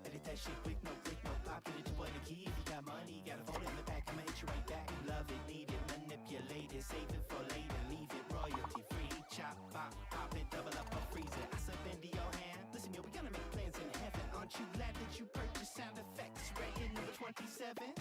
edit that shit quick, no click, no pop. Get it to one key. If you got money, got a phone in the back, I'ma hit you right back. Love it, need it, manipulate it, save it for later, leave it royalty free. Chop, pop it, double up or freeze it. I said bend to your hand. Listen, yo, we gonna make plans in heaven. Aren't you glad that you purchased sound effects? Right in number 27.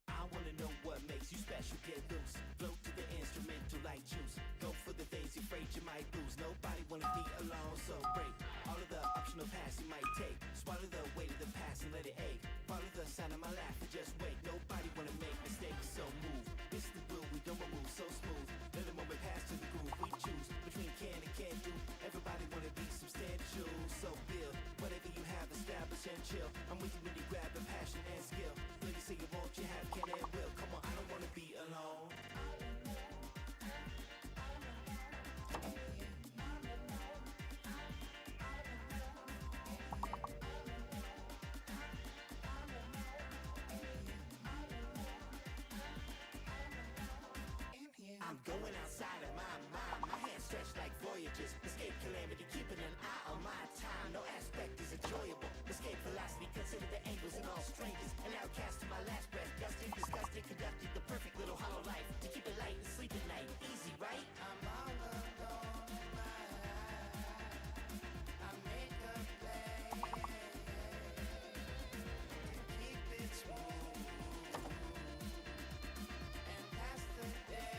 I wanna know what makes you special, get loose. Float to the instrumental like juice. Go for the things you're afraid you might lose. Nobody wanna be alone, so break all of the optional paths you might take. Swallow the weight of the past and let it ache. Follow the sound of my laugh and just wait. Nobody wanna make mistakes, so move. This is the rule, we don't move so smooth. Let the moment pass to the groove we choose. Between can and can't do, everybody wanna be substantial. So build whatever you have, establish and chill. I'm with you when you grab the passion and skill. Lady say you won't, you have, can and will. Come on, I don't wanna be alone. I'm going outside of my mind. My hands stretched like voyagers. Escape calamity, keeping an eye on my time. No aspect is enjoyable. Escape philosophy, consider the angles and all strangers. An outcast to my last breath. Gusting, disgusting, conducting the perfect little hollow life. To keep it light and sleep at night. Easy, right? I'm all alone in my life. I make a play. Keep it smooth. And pass the day.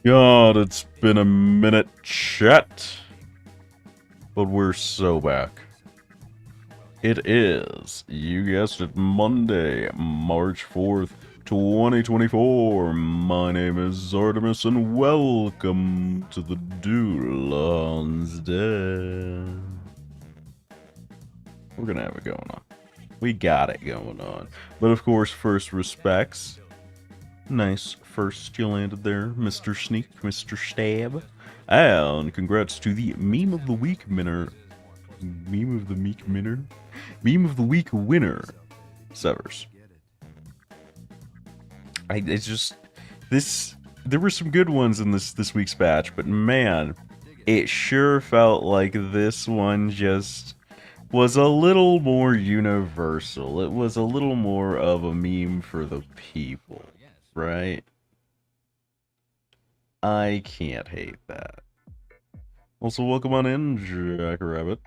God, it's been a minute, chat. But we're so back. It is, you guessed it, Monday, March 4th, 2024. My name is Artemis, and welcome to the Dulon's Den. We're gonna have it going on. We got it going on. But of course, first respects. Nice first you landed there, Mr. Sneak, Mr. Stab. And congrats to the Meme of the Week winner. Meme of the Week winner? Meme of the Week winner, Severs. It's just this. There were some good ones in this week's batch, but man, it sure felt like this one just was a little more universal. It was a little more of a meme for the people, right? I can't hate that. Also, welcome on in, Jackrabbit.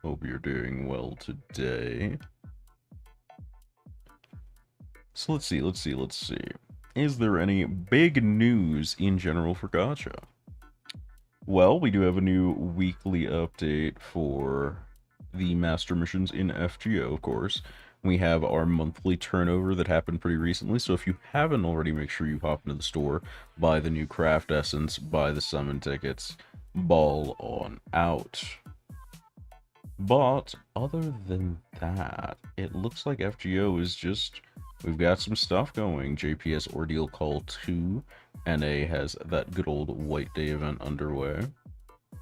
Hope you're doing well today. So let's see. Is there any big news in general for Gacha? Well, we do have a new weekly update for the master missions in FGO, of course. We have our monthly turnover that happened pretty recently, so if you haven't already, make sure you hop into the store, buy the new craft essence, buy the summon tickets, ball on out. But other than that, it looks like FGO is just, we've got some stuff going. JPS Ordeal Call 2, NA has that good old White Day event underway.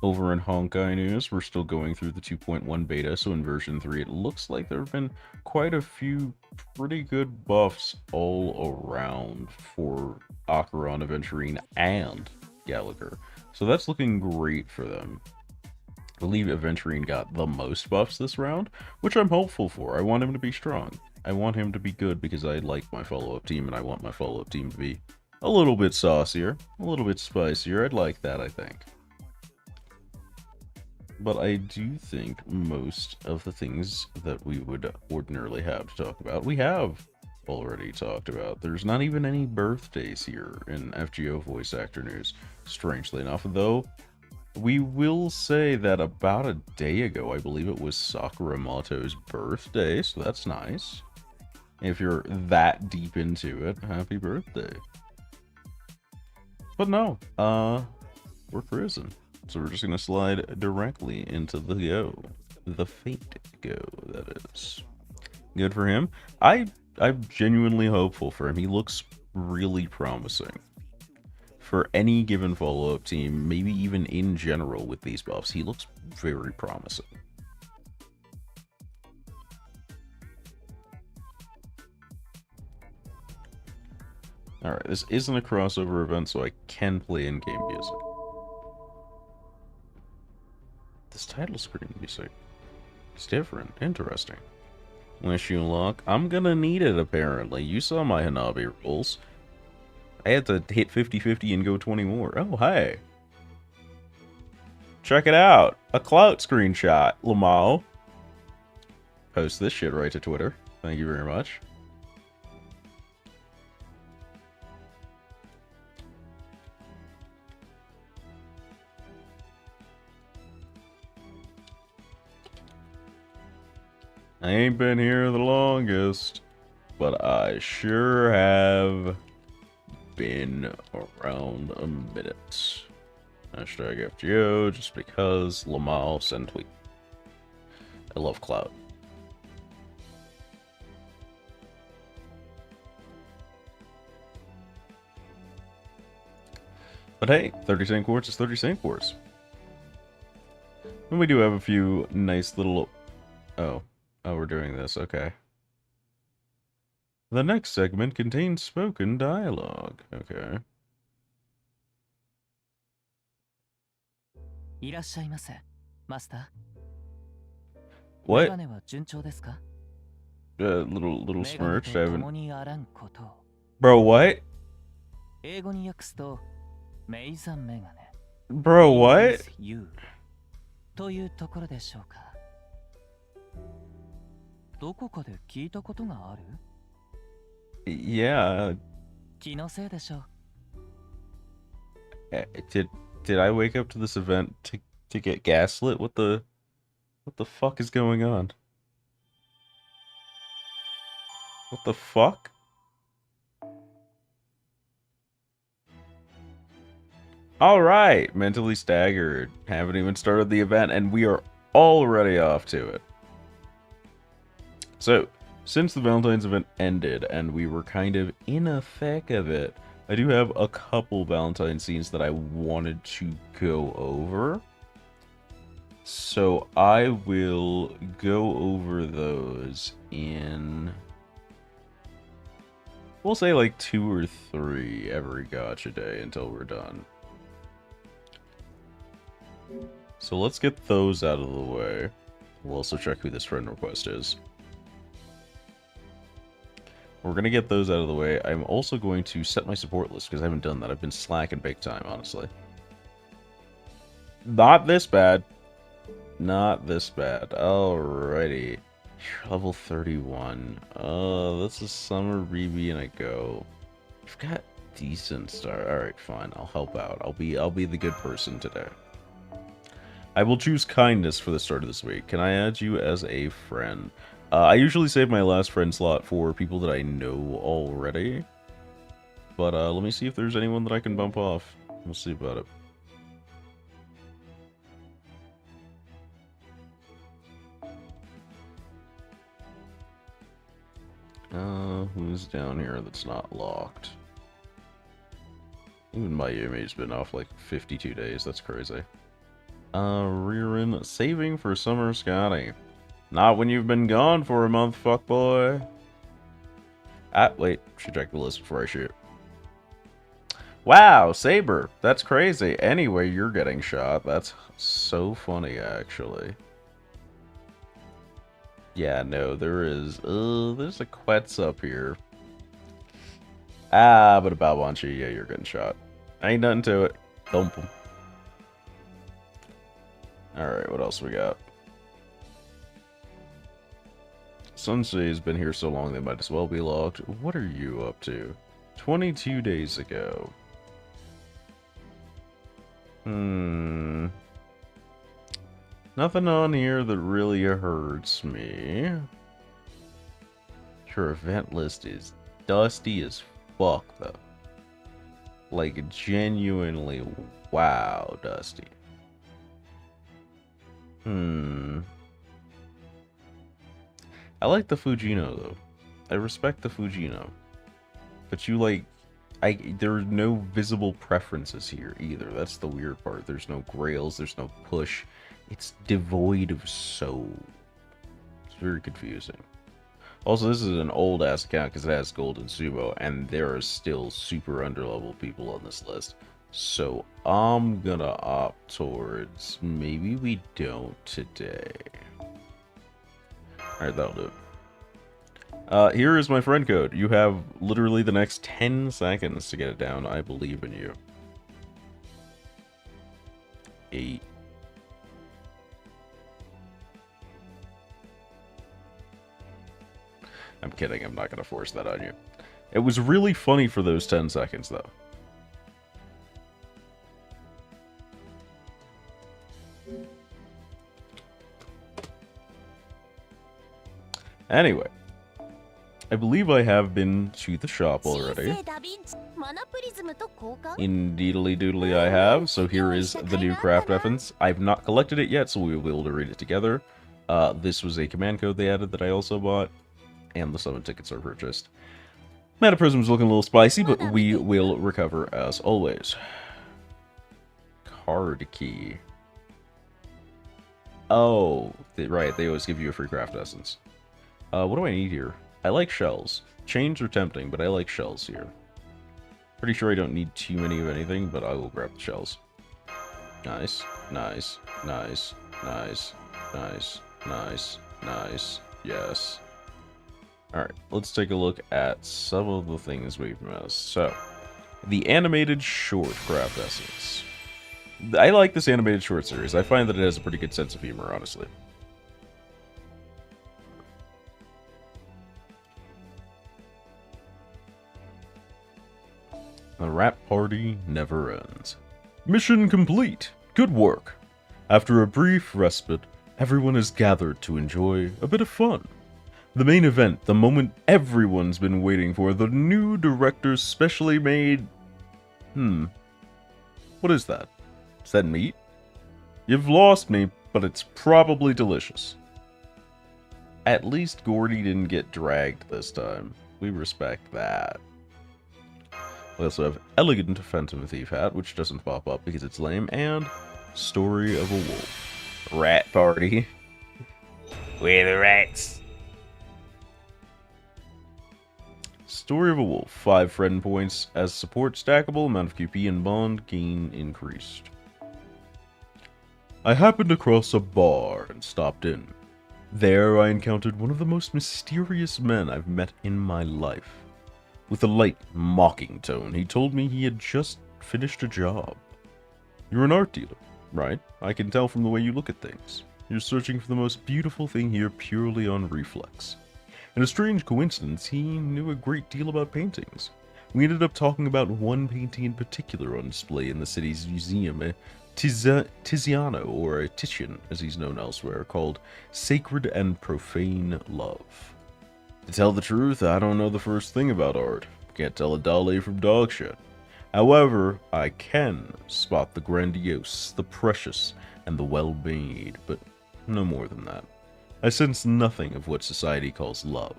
Over in Honkai news, we're still going through the 2.1 beta, so in version 3 it looks like there have been quite a few pretty good buffs all around for Acheron, Aventurine, and Gallagher. So that's looking great for them. I believe Aventurine got the most buffs this round, which I'm hopeful for. I want him to be strong. I want him to be good because I like my follow-up team, and I want my follow-up team to be a little bit saucier, a little bit spicier. I'd like that, I think. But I do think most of the things that we would ordinarily have to talk about, we have already talked about. There's not even any birthdays here in FGO voice actor news, strangely enough, though. We will say that about a day ago, I believe it was Sakuramato's birthday, so that's nice. If you're that deep into it, happy birthday. But no, we're cruising. So we're just gonna slide directly into the go. The Fate go, that is. Good for him. I'm genuinely hopeful for him. He looks really promising. For any given follow-up team, maybe even in general with these buffs, he looks very promising. Alright, this isn't a crossover event, so I can play in-game music. This title screen music is different. Interesting. Wish you luck. I'm gonna need it, apparently. You saw my Hanabi rolls. I had to hit 50-50 and go 20 more. Oh, hey. Check it out. A clout screenshot, Lamau. Post this shit right to Twitter. Thank you very much. I ain't been here the longest, but I sure have been around a minute. Hashtag FGO, just because Lamau send tweet. I love clout. But hey, 30 cent quartz is 30 cent quartz. And we do have a few nice little... Oh, we're doing this, okay. The next segment contains spoken dialogue, okay. いらっしゃいませ、マスター。 What? メガネは順調ですか? Little メガネ smirch, と I 共 haven't... にあらんこと。 Bro, what? 英語に訳すと、メイザンメガネ。 Bro, what? You というところでしょうか。どこかで聞いたことがある? Yeah. 気のせいでしょう。Did I wake up to this event to get gaslit? What the fuck is going on? What the fuck? Alright, mentally staggered. Haven't even started the event, and we are already off to it. So, since the Valentine's event ended, and we were kind of in a thick of it, I do have a couple Valentine scenes that I wanted to go over. So I will go over those in... we'll say like 2 or 3 every gacha day until we're done. So let's get those out of the way. We'll also check who this friend request is. We're going to get those out of the way. I'm also going to set my support list because I haven't done that. I've been slacking big time, honestly. Not this bad. Not this bad. Alrighty. Level 31. That's a summer Rebi and a go. You've got decent start. Alright, fine. I'll help out. I'll be the good person today. I will choose kindness for the start of this week. Can I add you as a friend? I usually save my last friend slot for people that I know already. But let me see if there's anyone that I can bump off. We'll see about it. Who's down here that's not locked? Even Mayumi's been off like 52 days. That's crazy. Ririn, saving for Summer Scotty. Not when you've been gone for a month, fuckboy. Wait, should check the list before I shoot. Wow, Saber, that's crazy. Anyway, you're getting shot. That's so funny, actually. Yeah, no, there's a Quetz up here. But a Balbanchi, yeah, you're getting shot. Ain't nothing to it. Dump him. Alright, what else we got? Sensei's been here so long they might as well be locked. What are you up to? 22 days ago. Nothing on here that really hurts me. Your event list is dusty as fuck, though. Like, genuinely, wow, dusty. I like the Fujino, though. I respect the Fujino. But you, like... there are no visible preferences here, either. That's the weird part. There's no grails, there's no push. It's devoid of soul. It's very confusing. Also, this is an old-ass account because it has Golden Sumo, and there are still super underleveled people on this list. So, I'm gonna opt towards maybe we don't today. Alright, that'll do it. Here is my friend code. You have literally the next 10 seconds to get it down. I believe in you. 8. I'm kidding. I'm not going to force that on you. It was really funny for those 10 seconds, though. Anyway. I believe I have been to the shop already. Indeedly doodly I have, so here is the new craft reference. I've not collected it yet, so we will be able to read it together. This was a command code they added that I also bought, and the summon tickets are purchased. Metaprism's looking a little spicy, but we will recover as always. Card key. Oh, right, they always give you a free craft essence. What do I need here? I like shells. Chains are tempting, but I like shells here. Pretty sure I don't need too many of anything, but I will grab the shells. Nice, nice, nice, nice, nice, nice, nice, yes. Alright, let's take a look at some of the things we've missed. So, the animated short craft essence. I like this animated short series. I find that it has a pretty good sense of humor, honestly. The rap party never ends. Mission complete. Good work. After a brief respite, everyone is gathered to enjoy a bit of fun. The main event, the moment everyone's been waiting for, the new director's specially made... What is that? Is that meat? You've lost me, but it's probably delicious. At least Gordy didn't get dragged this time. We respect that. We also have Elegant Phantom Thief Hat, which doesn't pop up because it's lame, and Story of a Wolf. Rat Party. We're the rats. Story of a Wolf. 5 friend points as support stackable, amount of QP and bond gain increased. I happened across a bar and stopped in. There I encountered one of the most mysterious men I've met in my life. With a light, mocking tone, he told me he had just finished a job. You're an art dealer, right? I can tell from the way you look at things. You're searching for the most beautiful thing here purely on reflex. In a strange coincidence, he knew a great deal about paintings. We ended up talking about one painting in particular on display in the city's museum, a Tiziano, or a Titian, as he's known elsewhere, called Sacred and Profane Love. To tell the truth, I don't know the first thing about art. Can't tell a Dali from dog shit. However, I can spot the grandiose, the precious, and the well-made, but no more than that. I sense nothing of what society calls love.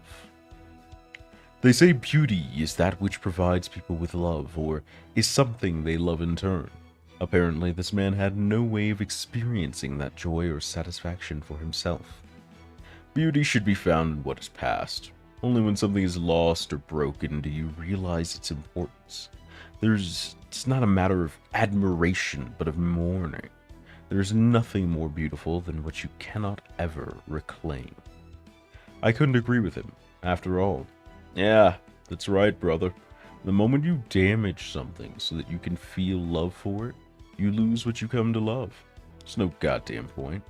They say beauty is that which provides people with love, or is something they love in turn. Apparently, this man had no way of experiencing that joy or satisfaction for himself. Beauty should be found in what is past. Only when something is lost or broken do you realize its importance. It's not a matter of admiration, but of mourning. There's nothing more beautiful than what you cannot ever reclaim. I couldn't agree with him, after all. Yeah, that's right, brother. The moment you damage something so that you can feel love for it, you lose what you come to love. There's no goddamn point.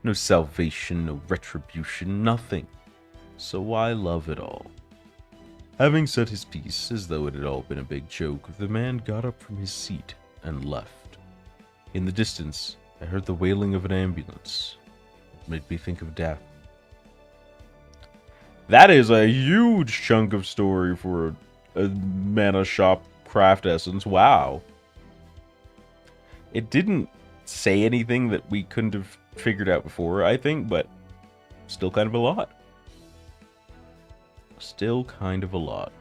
No salvation, no retribution, nothing. So why love it all? Having said his piece, as though it had all been a big joke, the man got up from his seat and left. In the distance, I heard the wailing of an ambulance. It made me think of death. That is a huge chunk of story for a mana shop craft essence. Wow. It didn't say anything that we couldn't have figured out before, I think, but still kind of a lot. Still kind of a lot.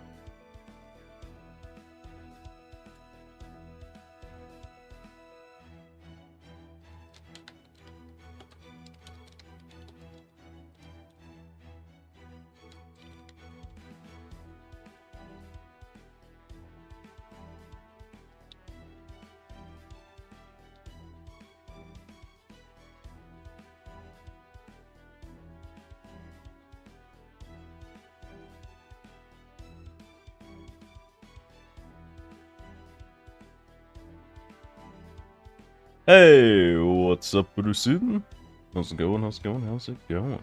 Hey, what's up, Brusin? How's it going? How's it going? How's it going?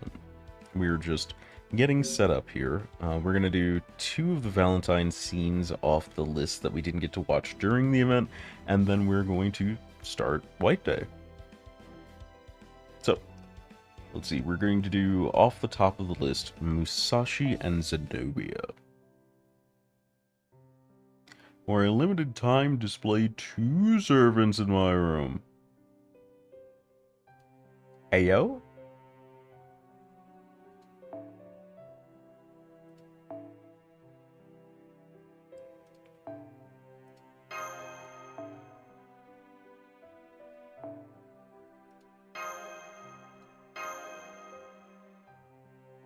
We're just getting set up here. We're gonna do 2 of the Valentine scenes off the list that we didn't get to watch during the event, and then we're going to start White Day. So, let's see, we're going to do off the top of the list, Musashi and Zenobia. For a limited time, display 2 servants in my room. Heyo?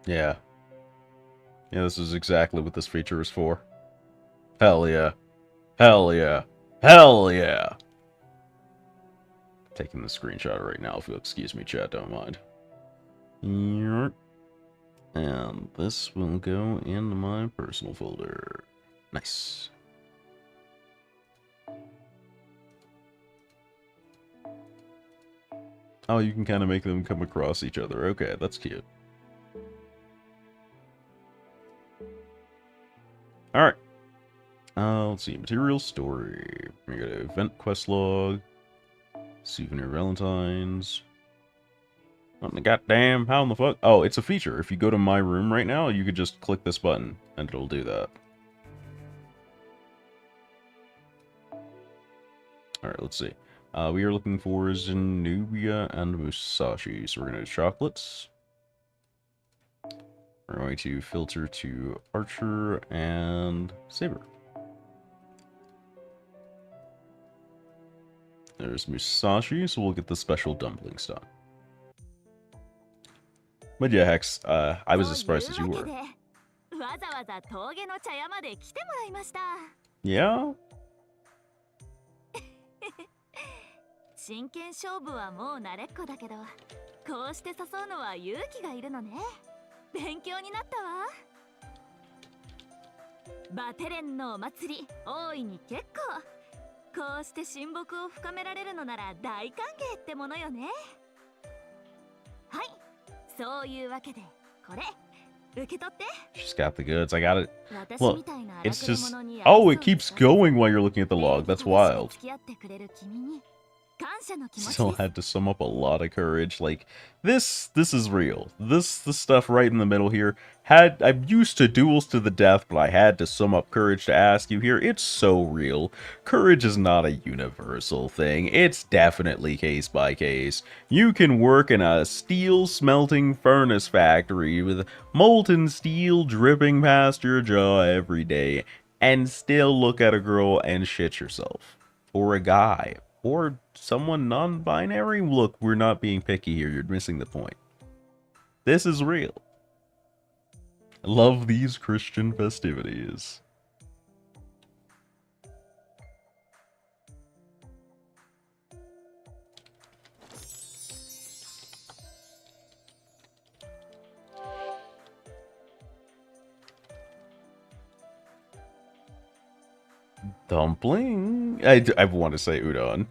Yeah. Yeah, this is exactly what this feature is for. Hell yeah. Hell yeah. Hell yeah. Taking the screenshot right now, if you'll excuse me, chat, don't mind. And this will go into my personal folder. Nice. Oh, you can kind of make them come across each other. Okay, that's cute. Alright. Let's see. Material story. We got an event quest log. Souvenir Valentines. What in the goddamn? How in the fuck? Oh, it's a feature. If you go to my room right now, you could just click this button and it'll do that. Alright, let's see. We are looking for Zenobia and Musashi. So we're going to do chocolates. We're going to filter to Archer and Saber. There's Musashi, so we'll get the special dumpling stock. But yeah, Hex, I was as surprised as you were. Yeah? 真剣勝負はもう慣れっこだけど、こうして誘うのは勇気がいるのね。勉強になったわ。バテレンのお祭り、大いに結構。こうして親睦を深められるのなら大歓迎ってものよね。はい、そういうわけで、これ、受け取って。She's got the goods, I got it. Look, it's just... Oh, it keeps going while you're looking at the log, that's wild. Still had to sum up a lot of courage. Like, this is real. The stuff right in the middle here. I'm used to duels to the death, but I had to sum up courage to ask you here. It's so real. Courage is not a universal thing. It's definitely case by case. You can work in a steel smelting furnace factory with molten steel dripping past your jaw every day and still look at a girl and shit yourself. Or a guy. Or someone non-binary? Look, we're not being picky here. You're missing the point. This is real. I love these Christian festivities. Dumpling? I want to say udon.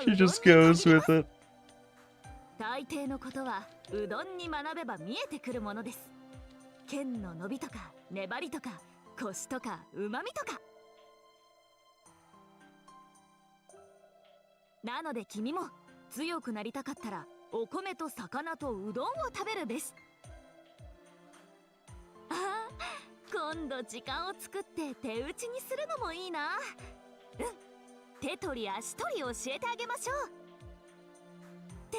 She just goes with it. 大抵のことはうどんに学べば見えてくるものです。剣の伸びとか粘りとかコシとか旨味とか。なので君も強くなりたかったらお米と魚とうどんを食べるべし。ああ、今度時間を作って手打ちにするのもいいな。うん、手取り足取り教えてあげましょう。って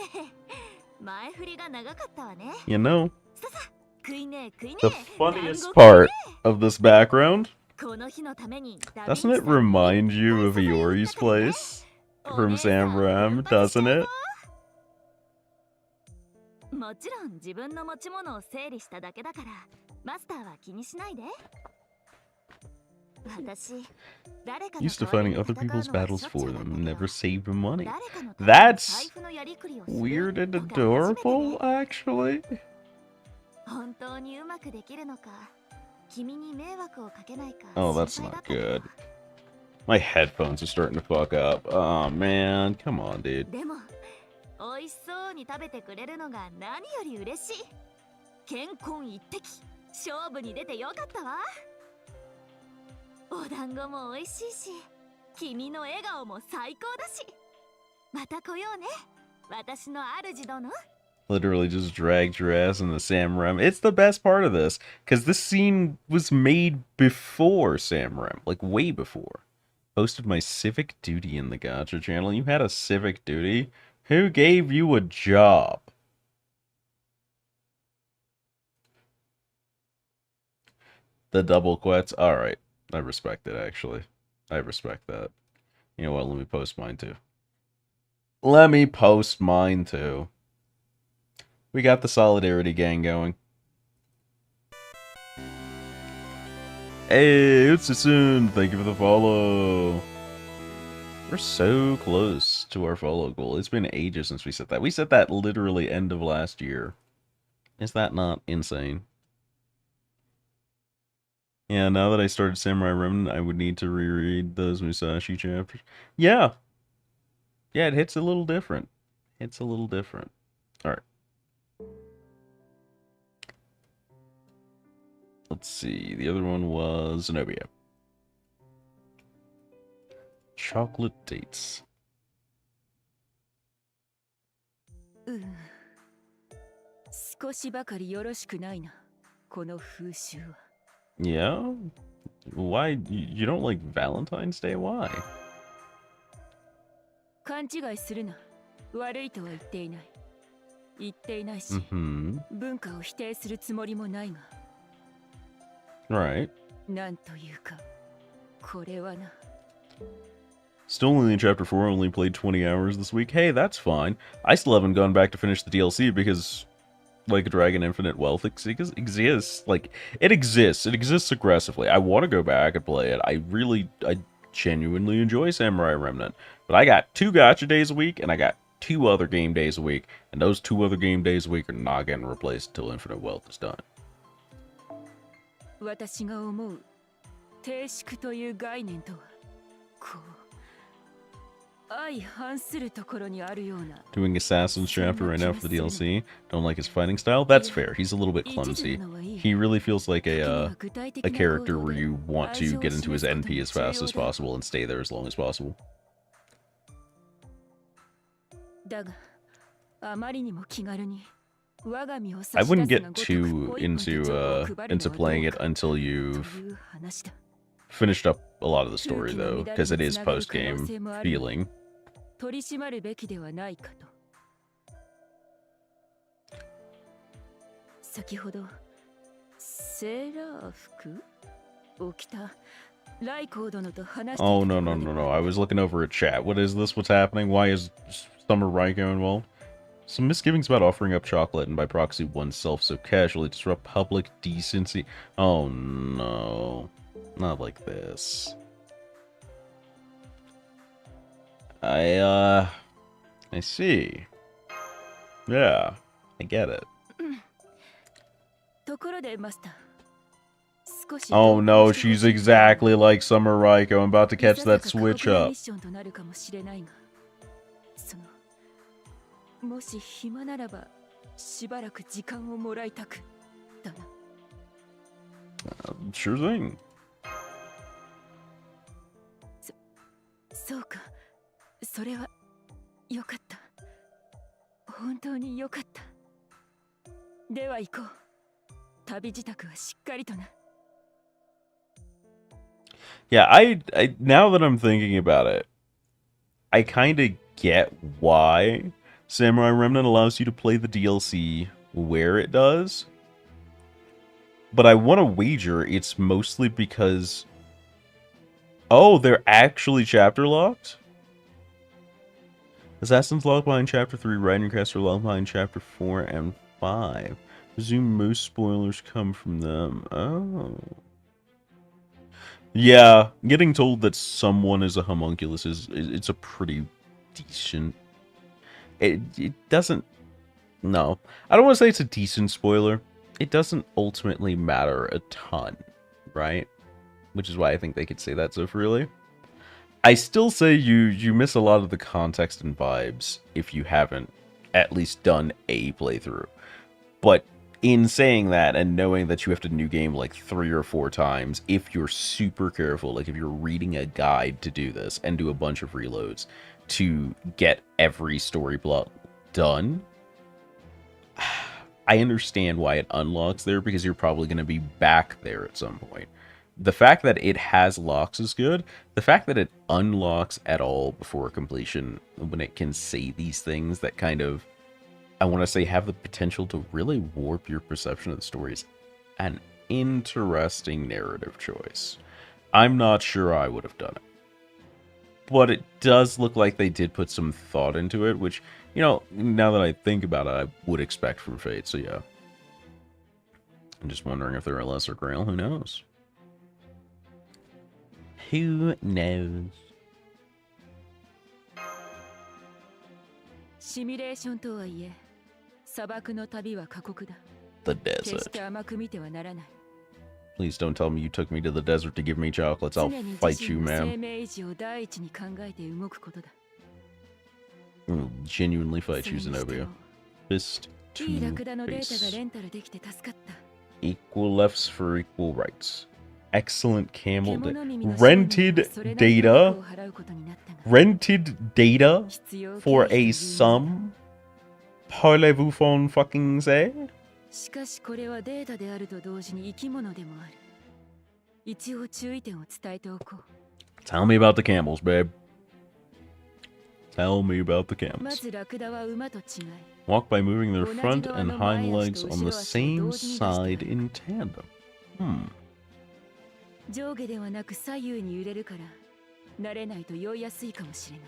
前振りが長かったわね。You know, ささ、食いねえ食いね the え。 funniest part of this background, この日のために doesn't it remind you of Iori's place from Sam doesn't it? もちろん自分の持ち物を整理しただけだからマスターは気にしないで。Used to fighting other people's battles for them, never saved money. That's weird and adorable, actually. 本当にうまくできるのか、君に迷惑をかけないか。 Oh, that's not good. My headphones are starting to fuck up. Oh man, come on, dude. でも美味しそうに食べてくれるのが何より嬉しい。健康一滴、勝負に出てよかったわ。お団子も美味しいし、君の笑顔も最高だし。また来ようね、私の主殿。 Literally just dragged your ass in the Sam Rem. It's the best part of this, because this scene was made before Sam Rem, like way before. Posted my civic duty in the Gacha channel. You had a civic duty? Who gave you a job? The double quets? Alright. I respect it, actually. I respect that. You know what? Let me post mine, too. Let me post mine, too. We got the Solidarity Gang going. Hey, it's Sassoon. Thank you for the follow. We're so close to our follow goal. It's been ages since we set that. We set that literally end of last year. Is that not insane? Yeah, now that I started Samurai Remnant, I would need to reread those Musashi chapters. Yeah. Yeah, it hits a little different. It's a little different. let's see. The other one was Zenobia. Chocolate dates. 少しばかりよろしくないな、この風習は。Yeah? Why? You don't like Valentine's Day? Why? 勘違いするな。悪いとは言っていない。言っていないし、 Mm-hmm. 文化を否定するつもりもないが。 Right. なんというか、これはな。 Still only in chapter 4, only played 20 hours this week. Hey, that's fine. I still haven't gone back to finish the DLC because Like a Dragon Infinite Wealth exists. Like, it exists. It exists aggressively. I want to go back and play it. I genuinely enjoy Samurai Remnant. But I got 2 gacha days a week, and I got 2 other game days a week. And those 2 other game days a week are not getting replaced until Infinite Wealth is done. 私が思う定粛という概念とはこう相反するところにあるような。 Doing Assassin's chapter right now for the DLC. Don't like his fighting style. That's fair. He's a little bit clumsy. He really feels like a character where you want to get into his NP as fast as possible and stay there as long as possible. だがあまりにも気軽に I wouldn't get too into playing it until you've finished up a lot of the story, though, because it is post-game feeling. 取り締まるべきではないかと。先ほどセーラー服を着たライコー殿と話していた。 Oh, no. I was looking over at chat. What is this? What's happening? Why is Summer Raiko involved? Some misgivings about offering up chocolate and by proxy oneself so casually disrupt public decency. Oh no. Not like this. I see. Yeah, I get it. Oh no, she's exactly like Summer Raiko. I'm about to catch that switch up. もし暇ならばしばらく時間をもらいたくだな。 Sure thing. そうか、それはよかった。本当によかった。では行こう。旅支度はしっかりとな。 Yeah, I now that I'm thinking about it, I kind of get why Samurai Remnant allows you to play the DLC where it does. But I want to wager it's mostly because... Oh, they're actually chapter locked? Assassin's locked behind chapter 3, Riding Crest are locked behind chapter 4 and 5. Presume most spoilers come from them. Oh. Yeah, getting told that someone is a homunculus it's a pretty decent... It doesn't... No. I don't want to say it's a decent spoiler. It doesn't ultimately matter a ton, right? Which is why I think they could say that so freely. I still say you miss a lot of the context and vibes if you haven't at least done a playthrough. But in saying that and knowing that you have to new game like 3 or 4 times, if you're super careful, like if you're reading a guide to do this and do a bunch of reloads to get every story plot done, I understand why it unlocks there because you're probably going to be back there at some point. The fact that it has locks is good. The fact that it unlocks at all before completion when it can say these things that kind of, I want to say, have the potential to really warp your perception of the story is an interesting narrative choice. I'm not sure I would have done it. But it does look like they did put some thought into it, which, you know, now that I think about it, I would expect from Fate, so yeah. I'm just wondering if they're a lesser grail, who knows? Who knows? シミュレーションとはいえ、砂漠の旅は過酷だ。 The 決し desert. て甘く見てはならない。 Please don't tell me you took me to the desert to give me chocolates. I'll 常に fight 自 you, 身の生 ma'am. 命維持を第一に考えて動くことだ。 I'll genuinely そ fight れ you, にして Zenobia. も Fist いい to ラクダのデータが face. レンタルできて助かった。Equal lefts for equal rights. Excellent camel. 獣耳の少年は Rented それなりの data. 額を払うことになったが Rented data 必要経 for 費という a ものだ sum? Parlez-vous phone fucking say? しかしこれはデータであると同時に生き物でもある。一応注意点を伝えておこ Tell me about the camels, babe. Tell me about the う。ま camels. ずラクダは馬と違い、 Walk by moving their 同じ front 側 and の hind 前足 legs と on the 後ろ足を same 同時に出してあ side る。 in tandem. Hmm. 上下ではなく左右に揺れるから慣れないと酔いやすいかもしれない。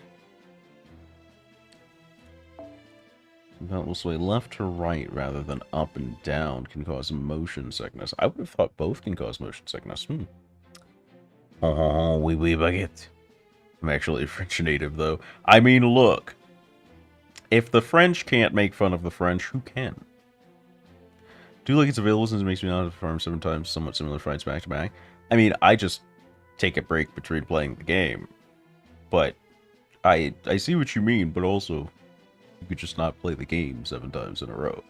That will sway left to right rather than up and down can cause motion sickness. I would have thought both can cause motion sickness. Hmm. Oh, oui, baguette. I'm actually a French native, though. I mean, look. If the French can't make fun of the French, who can? Do like it's available since it makes me not have to farm 7 times somewhat similar fights back to back. I mean, I just take a break between playing the game. But I see what you mean, but also you could just not play the game 7 times in a row.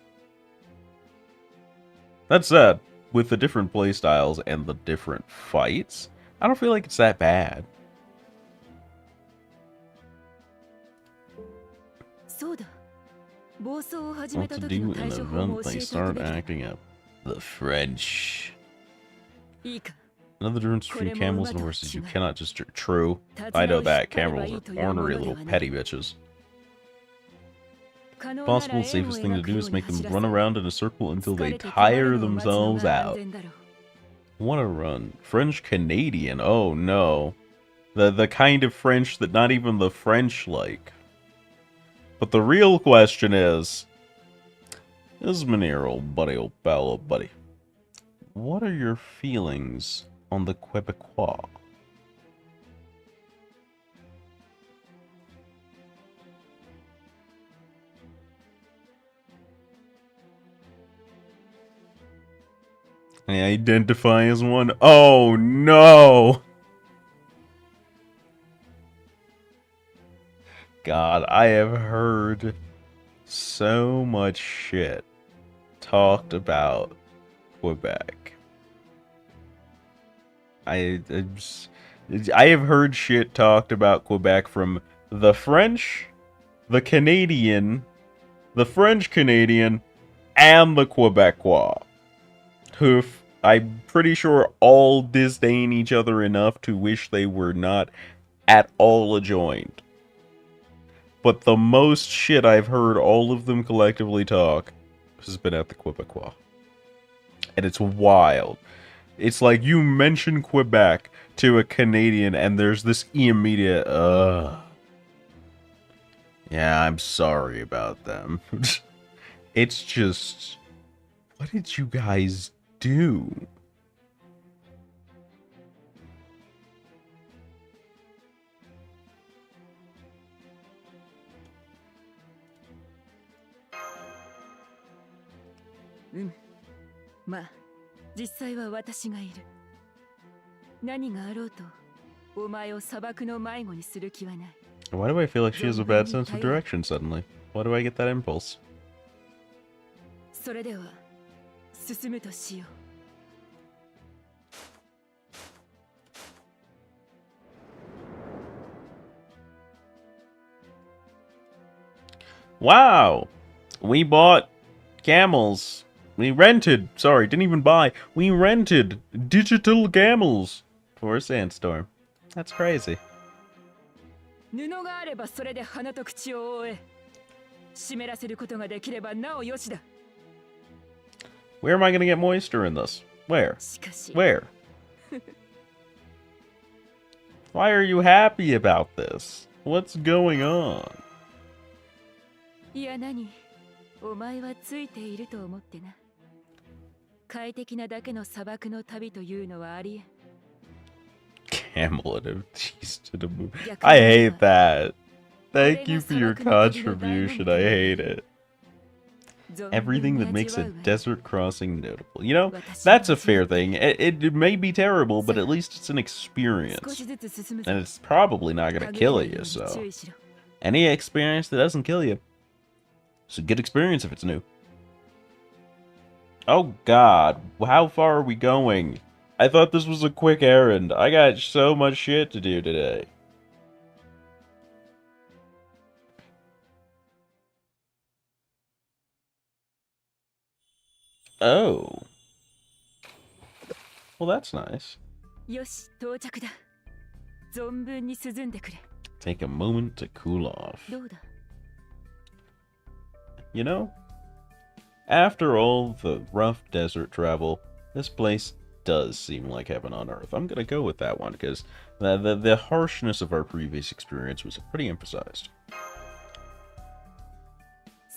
That said, with the different playstyles and the different fights, I don't feel like it's that bad. そうだ。暴走を始め What た to 時 do の in 対 the 処法も event 教 they えておく start べきだ。 acting up. The French. いいか。 Another difference between camels and horses, you cannot just... True. 手 I 綱 know を引っ that. 張ればい Camels い are という ornery もので little はない。 petty bitches. 可能なら Possible 円を safest thing to 描く do よう is に make them 走らせ run る。 around in a circle until 疲 they れて止ま tire るのを待つの themselves が安 out. 全だろう。 What a run. French Canadian. Oh no. The kind of French that not even the French like. But the real question is Meneer, old buddy. What are your feelings on the Quebecois? I identify as one. Oh no! God, I have heard so much shit talked about Quebec. I have heard shit talked about Quebec from the French, the Canadian, the French Canadian, and the Quebecois, who I'm pretty sure all disdain each other enough to wish they were not at all adjoined. But the most shit I've heard all of them collectively talk has been at the Quebecois. And it's wild. It's like you mention Quebec to a Canadian and there's this immediate, yeah, I'm sorry about them. It's just, what did you guys do? Mm. まあ、実際は私がいる。何があろうと、お前を砂漠の迷子にする気はない。Why do I feel like she has a bad sense of direction suddenly? Why do I get that impulse? それでは、進むとしよう。Wow! We bought camels. We rented, sorry, didn't even buy. We rented digital camels for a sandstorm. That's crazy. 布があればそれで鼻と口を覆え。湿らせることができればなおよしだ。Where am I gonna get moisture in this? Where? しかし、 Where? Why are you happy about this? What's going on? いや何、お前はついていると思ってな。快適なだけの砂漠の旅というのはありえん。 Camel and a cheese to the moon. I hate that. Thank you for your contribution. I hate it. Everything that makes a desert crossing notable. You know, that's a fair thing. It may be terrible, but at least it's an experience. And it's probably not going to kill you, so. Any experience that doesn't kill you, it's a good experience if it's new. Oh god, how far are we going? I thought this was a quick errand. I got so much shit to do today. Oh. Well, that's nice. よし到着だ。存分に涼んでくれ。 Take a moment to cool off. どうだ。 You know, after all the rough desert travel, this place does seem like heaven on earth. I'm gonna go with that one because the harshness of our previous experience was pretty emphasized.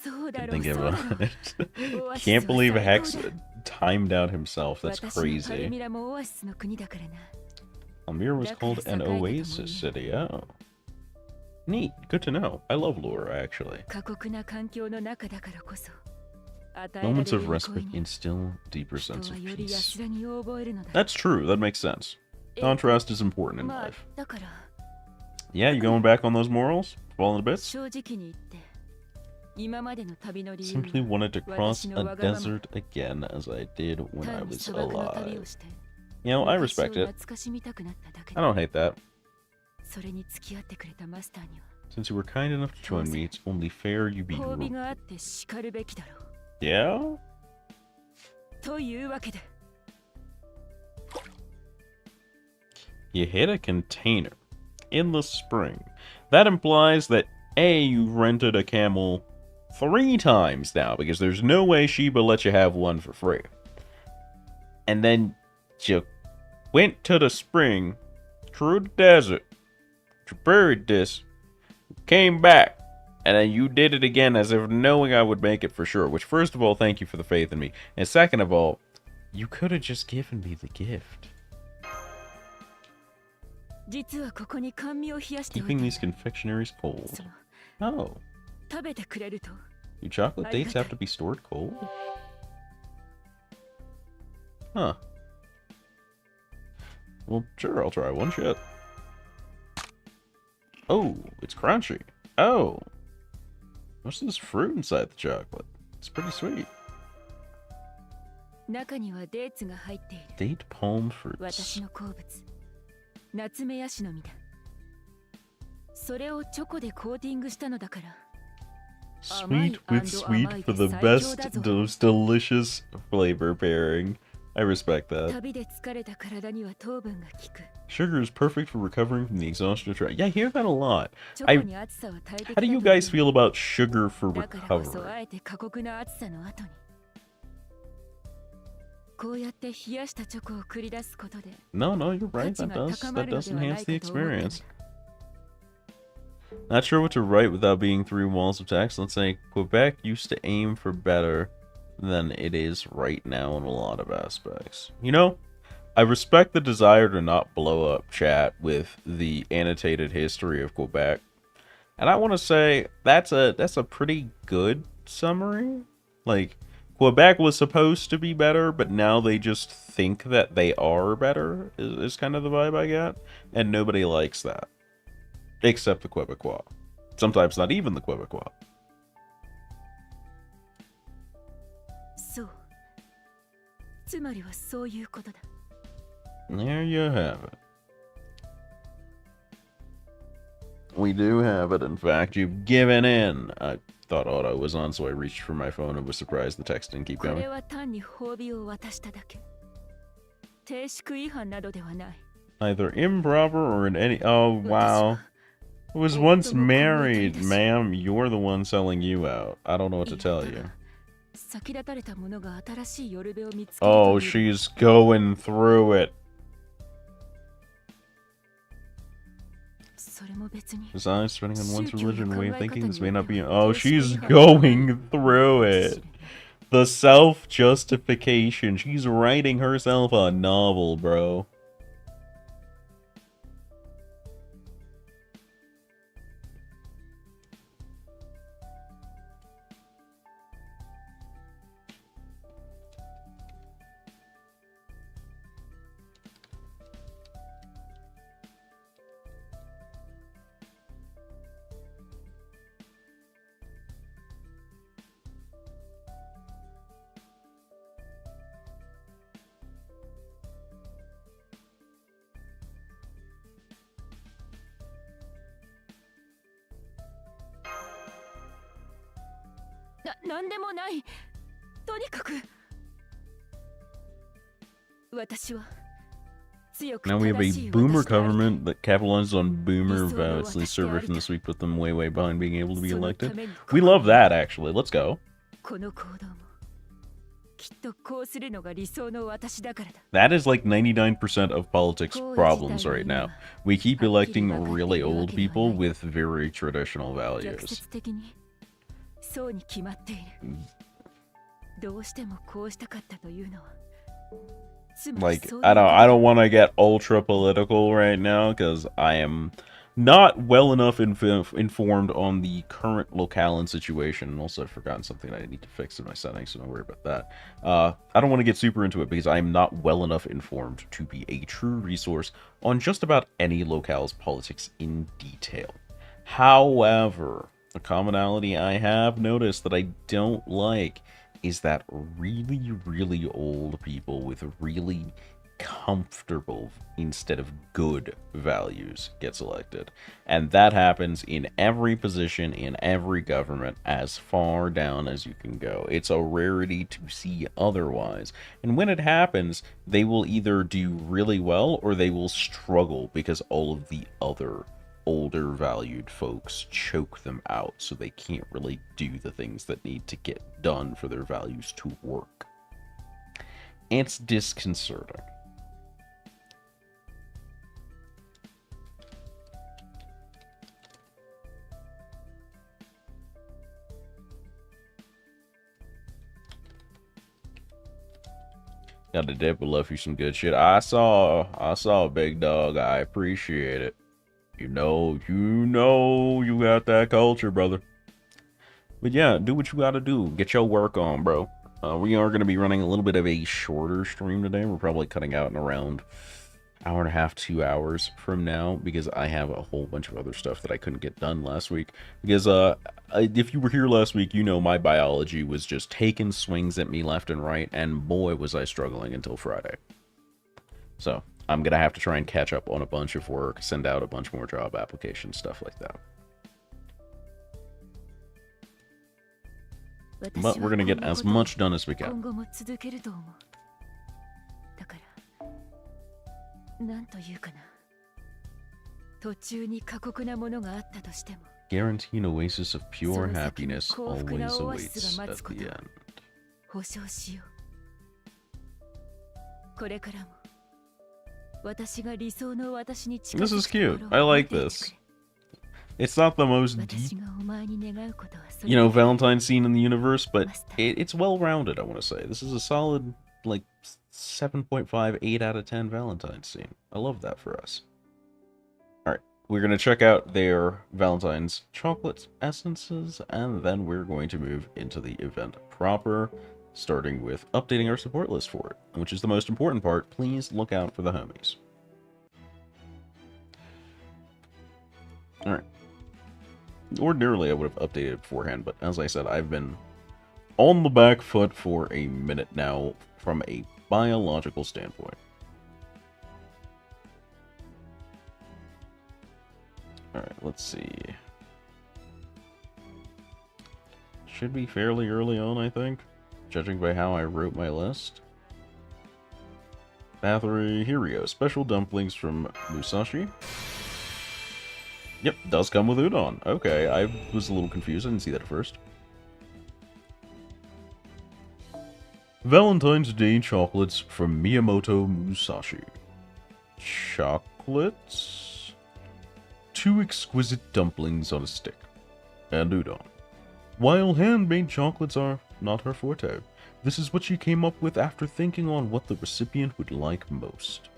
そうだ Didn't ろう think そうだ of ろ it. う。オアシスは Can't believe 最 Hex 高だ。 timed out himself. That's 私のパル crazy. ミラもオアシスの国だからな。 Almir was called an oasis city. Oh. Neat. Good to know. I love lore, actually. 過酷な環境の中だからこそ。与えられる Moments of 憩い respite に instill deeper 人 sense は of より peace. 安らぎを覚えるのだ。 That's true. That makes sense. Contrast is important in まあ life. だから Yeah, you going back on those morals? Falling to bits? 正直に言って今までの旅の理由 Simply は wanted to cross 私の a わがまま desert again as I did when I 単に was 砂漠の旅を alive. して You know, I 昔を respect it. 懐かしみたくなっただけ I で don't hate that. それに付き合ってくれたマスターには Since you were kind enough to join me, it's only fair you be 褒美 you. があって叱るべきだろう Yeah? というわけで You hit a container in the spring. That implies that A, you rented a camel 3 times now, because there's no way Sheba let you have one for free. And then you went to the spring, through the desert, you buried this, came back, and then you did it again as if knowing I would make it for sure. Which, first of all, thank you for the faith in me. And second of all, you could have just given me the gift. 実はここに甘味を冷やしておいた Keeping んだ these confectionaries cold. その Oh. 食べてくれると Do chocolate dates have to be stored cold? Huh. Well, sure, I'll try one. Shit. Oh, it's crunchy. Oh. What's this fruit inside the chocolate? It's pretty sweet. 中にはデーツが入っている Date palm 私 fruits. の好物ナツメヤシの実だそれをチョコでコーティングしたのだから Sweet with sweet for the best, most delicious flavor pairing. I respect that. 旅で疲れた体には糖分が効く Sugar is perfect for recovering from the exhaustion of travel. Yeah, I hear that a lot. チョコに暑さは大敵だ How do you と guys feel about sugar for だからこそ recovery? あえて過酷な暑さの後にこうやって冷やしたチョコを繰り出すことで No, no, you're right. That does enhance the experience. Not sure what to write without being 3 walls of text. Let's say Quebec used to aim for better than it is right now in a lot of aspects. You know, I respect the desire to not blow up chat with the annotated history of Quebec. And I want to say that's a pretty good summary. Like, Quebec was supposed to be better, but now they just think that they are better, is kind of the vibe I get. And nobody likes that. Except the Quebecois. Sometimes not even the Quebecois. そうつまりはそういうことだ There you have it. We do have it. In fact, you've given in. I thought auto was on, so I reached for my phone and was surprised the text didn't keep これ going. は単に褒美を渡しただけ停止違反などではない Either improper or in any... Oh, wow. I was once married, ma'am. You're the one selling you out. I don't know what to tell you. 先立たれた者が新しい夜べを見つける Oh, という she's going through it. それも別に His eyes spinning on one's 宗教や religion, 考 way え of 方 thinking に this よ may って not be... は Oh, 停止 she's 違反ではない going through it. The self-justification. She's writing herself a novel, bro. なんでもない。とにかく私は強く Now we have a 正しい boomer 私でありたい。 government that capitalizes on boomer 理想の votes. These 私であ servers り from たい。 this week put them way behind being able to be その elected. ために We ここ love に that, actually. Let's go. この行動もきっとこうするのが理想の私だからだ。 That is like 99% of politics problems right now. We keep electing really old people with very traditional 逆 values. 説的にそうに決まっている。どうしてもこうしたかったというのは。つまり Like, そういう I こと don't want to get ultra political right now because I am not well enough informed on the current locale and situation. And also, I've forgotten something I need to fix in my settings, so don't worry about that. I don't want to get super into it because I am not well enough informed to be a true resource on just about any locale's politics in detail. However, a commonality I have noticed that I don't like is that really old people with really comfortable instead of good values gets elected. And that happens in every position in every government as far down as you can go. It's a rarity to see otherwise. And when it happens, they will either do really well or they will struggle because all of the other older valued folks choke them out, so they can't really do the things that need to get done for their values to work. It's disconcerting. Got a dip, but left you some good shit. I saw Big Dog. I appreciate it. You know, you got that culture, brother. But yeah, do what you gotta do. Get your work on, bro. We are going to be running a little bit of a shorter stream today. We're probably cutting out in around hour and a half, 2 hours from now, because I have a whole bunch of other stuff that I couldn't get done last week. Because if you were here last week, you know my biology was just taking swings at me left and right, and boy was I struggling until Friday. So I'm going to have to try and catch up on a bunch of work, send out a bunch more job applications, stuff like that. But we're going to get as much done as we can. なんというかな。途中に過酷なものがあったとしても。 Guarantee an oasis of pure happiness always awaits at the end. 保証しよう。これからも私が理想の私に近づく This is cute. I like this. It's not the most deep, Valentine scene in the universe, but it's well-rounded, I want to say. This is a solid, like, 7.5, 8 out of 10 Valentine's scene. I love that for us. Alright, we're going to check out their Valentine's chocolate essences, and then we're going to move into the event proper, starting with updating our support list for it, which is the most important part. Please look out for the homies. Alright. Ordinarily, I would have updated it beforehand, but as I said, I've been on the back foot for a minute now from a biological standpoint. Alright, let's see. Should be fairly early on, I think, judging by how I wrote my list. Bathory, here we go. Special dumplings from Musashi. Yep, does come with udon. Okay, I was a little confused. I didn't see that at first. Valentine's Day chocolates from Miyamoto Musashi. Chocolates? 2 exquisite dumplings on a stick. And udon. While handmade chocolates are not her forte, this is what she came up with after thinking on what the recipient would like most.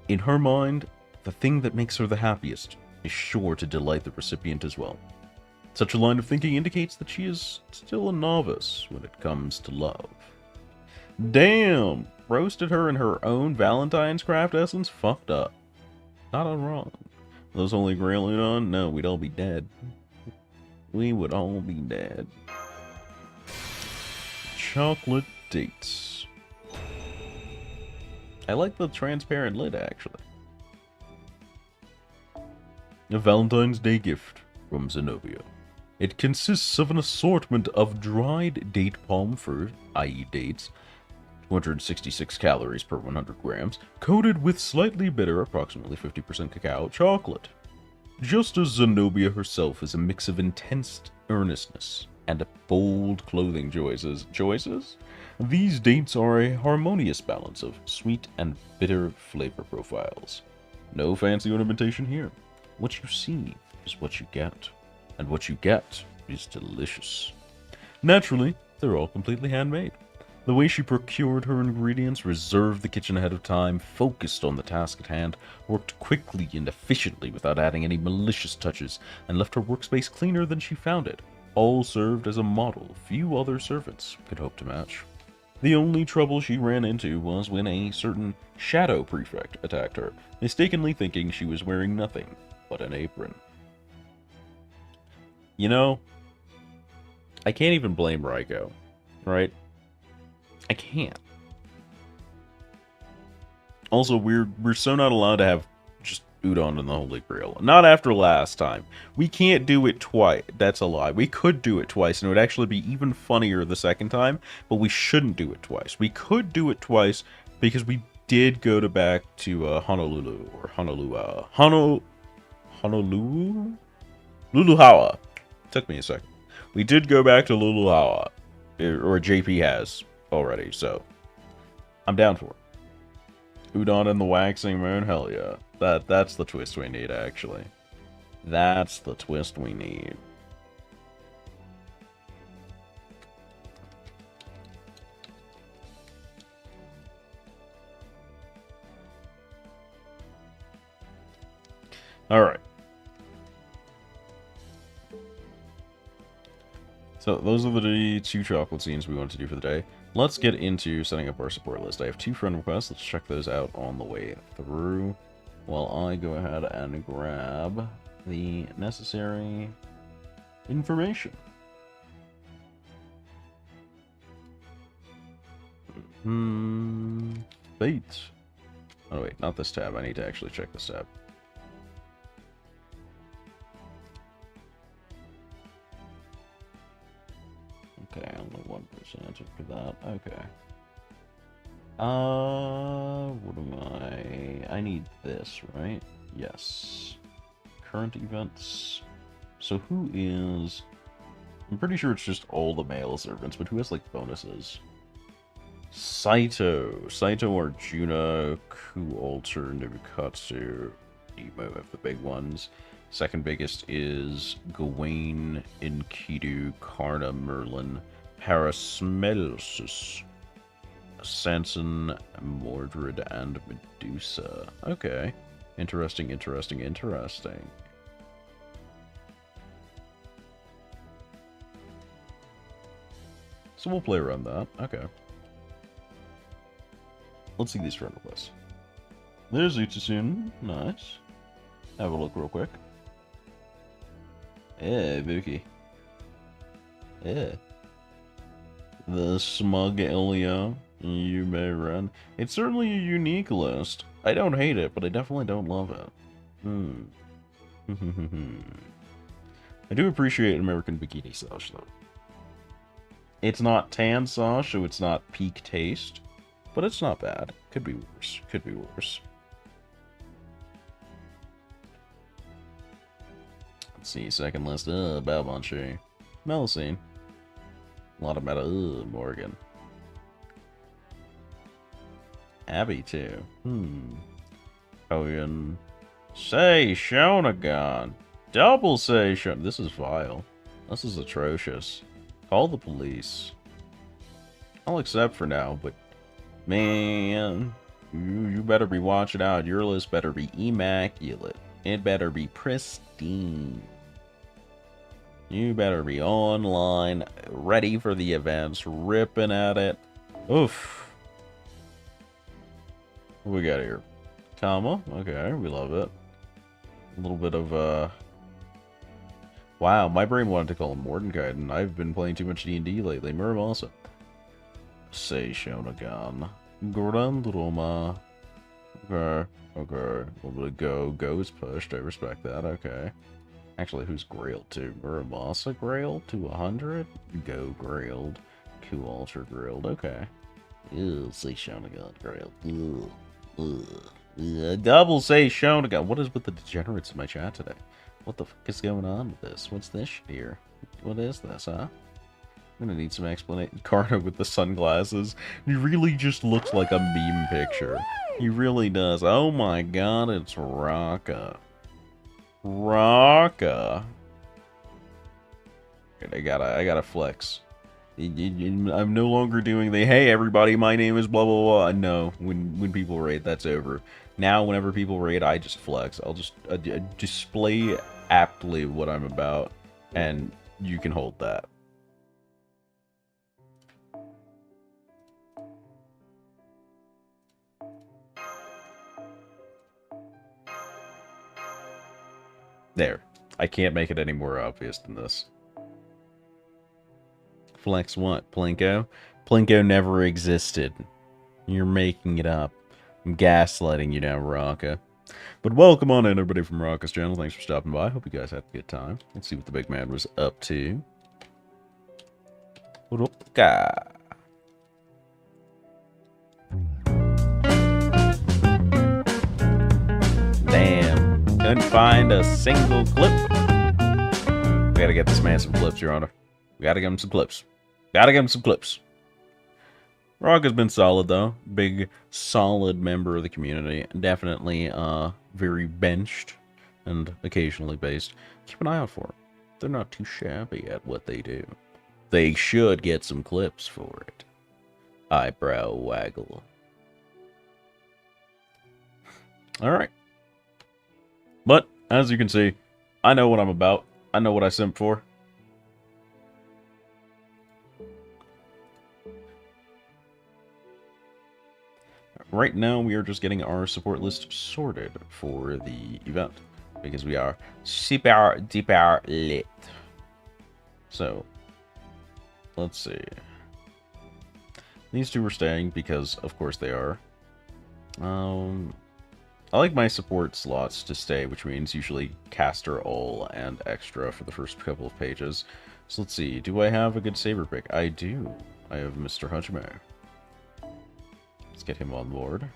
In her mind, the thing that makes her the happiest is sure to delight the recipient as well. Such a line of thinking indicates that she is still a novice when it comes to love. Damn! Roasted her in her own Valentine's craft essence? Fucked up. Not wrong. Those only grail udon? No, we'd all be dead. We would all be dead. Chocolate dates. I like the transparent lid, actually. A Valentine's Day gift from Zenobia. It consists of an assortment of dried date palm fruit, i.e. dates, 266 calories per 100 grams, coated with slightly bitter, approximately 50% cacao chocolate. Just as Zenobia herself is a mix of intense earnestness and bold clothing choices, these dates are a harmonious balance of sweet and bitter flavor profiles. No fancy ornamentation here. What you see is what you get, and what you get is delicious. Naturally, they're all completely handmade. The way she procured her ingredients, reserved the kitchen ahead of time, focused on the task at hand, worked quickly and efficiently without adding any malicious touches, and left her workspace cleaner than she found it, all served as a model few other servants could hope to match. The only trouble she ran into was when a certain shadow prefect attacked her, mistakenly thinking she was wearing nothing but an apron. You know, I can't even blame Raiko, right? I can't. Also, we're so not allowed to have just udon in the Holy Grail. Not after last time. We can't do it twice. That's a lie. We could do it twice, and it would actually be even funnier the second time, but we shouldn't do it twice. We could do it twice because we did go back to Honolulu, or Honolulu? Luluhawa. Took me a second. We did go back to Luluhawa, or JP has already, so I'm down for it. Udon and the waxing moon, hell yeah. That's the twist we need, actually. That's the twist we need. Alright. So, those are the 2 chocolate scenes we wanted to do for the day. Let's get into setting up our support list. I have 2 friend requests. Let's check those out on the way through, while I go ahead and grab the necessary information. Fate. Oh wait, not this tab. I need to actually check this tab. Okay, only 1% for that. Okay. What am I need this, right? Yes. Current events. So who is... I'm pretty sure it's just all the male servants, but who has, like, bonuses? Saito, Arjuna, Ku Alter, Nobukatsu, Nemo have the big ones. Second biggest is Gawain, Enkidu, Karna, Merlin, Parasmelsus, Sanson, Mordred, and Medusa. Okay. Interesting. So we'll play around that. Okay. Let's see these friend requests. There's Utsune. Nice. Have a look real quick. Yeah, Buki. Yeah. The Smug Elio. You may run. It's certainly a unique list. I don't hate it, but I definitely don't love it. I do appreciate American Bikini Sauce, though. It's not tan sauce, so it's not peak taste, but it's not bad. Could be worse. Let's see, second list. Balbonche. Melusine. A lot of meta. Morgan. Abby, too. Koyan. Say Shonagon. Double say Shonagon. This is vile. This is atrocious. Call the police. I'll accept for now, but man, you better be watching out. Your list better be immaculate. It better be pristine. You better be online, ready for the events, ripping at it. Oof. What we got here? Comma. Okay, we love it. A little bit of, wow, my brain wanted to call him Mordenkainen. I've been playing too much D&D lately. Muramasa. Say Shonagon. Grandroma. Okay. A little bit of go. Go is pushed. I respect that. Okay. Actually, who's Grailed to? Muramasa Grailed to 100? Go Grailed. Q Ultra Grailed. Okay. Ew, say Shonagon Grailed. Ew. Double say Shonagon. What is with the degenerates in my chat today? What the fuck is going on with this? What's this shit here? What is this, huh? I'm gonna need some explanation. Karna with the sunglasses. He really just looks like a meme picture. He really does. Oh my god, it's Raka. Raka. I gotta flex. I'm no longer doing the hey everybody, my name is blah blah blah. No, when people raid, that's over. Now, whenever people raid, I just flex. I'll just display aptly what I'm about, and you can hold that. There. I can't make it any more obvious than this. Flex what? Plinko? Plinko never existed. You're making it up. I'm gaslighting you now, Raka. But welcome on in, everybody from Raka's channel. Thanks for stopping by. Hope you guys had a good time. Let's see what the big man was up to. Raka. Damn. Couldn't find a single clip. We gotta get this man some clips, Your Honor. We gotta give him some clips. Gotta give him some clips. Raka's been solid, though. Big, solid member of the community. Definitely very benched and occasionally based. Keep an eye out for them. They're not too shabby at what they do. They should get some clips for it. Eyebrow waggle. Alright. But, as you can see, I know what I'm about. I know what I simp for. Right now, we are just getting our support list sorted for the event. Because we are super duper lit. So, let's see. These two are staying because, of course, they are. I like my support slots to stay, which means usually caster all and extra for the first couple of pages. So let's see, do I have a good saber pick? I do. I have Mr. Hajime. Let's get him on board.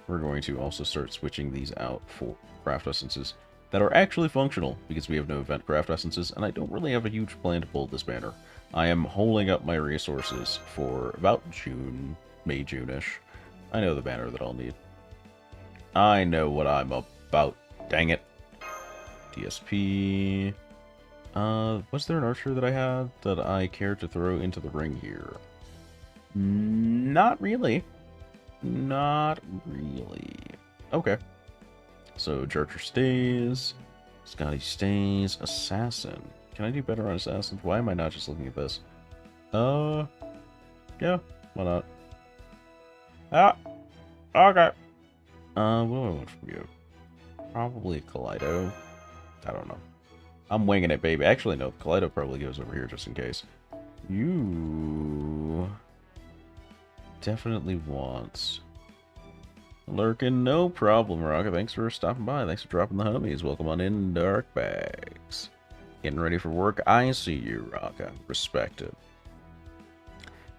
We're going to also start switching these out for craft essences that are actually functional, because we have no event craft essences, and I don't really have a huge plan to pull this banner. I am holding up my resources for about June, May, June-ish. I know the banner that I'll need. I know what I'm about. Dang it. DSP. Was there an archer that I had that I cared to throw into the ring here? Not really. Not really. Okay. So, Jarcher stays. Scotty stays. Assassin. Can I do better on assassins? Why am I not just looking at this? Yeah. Why not? Ah. Okay. What do I want from you? Probably a Kaleido. I don't know. I'm winging it, baby. Actually, no. Kaleido probably goes over here just in case. You definitely wants Lurkin. No problem, Raka. Thanks for stopping by. Thanks for dropping the homies. Welcome on in, Dark Bags. Getting ready for work. I see you, Raka. Respect it.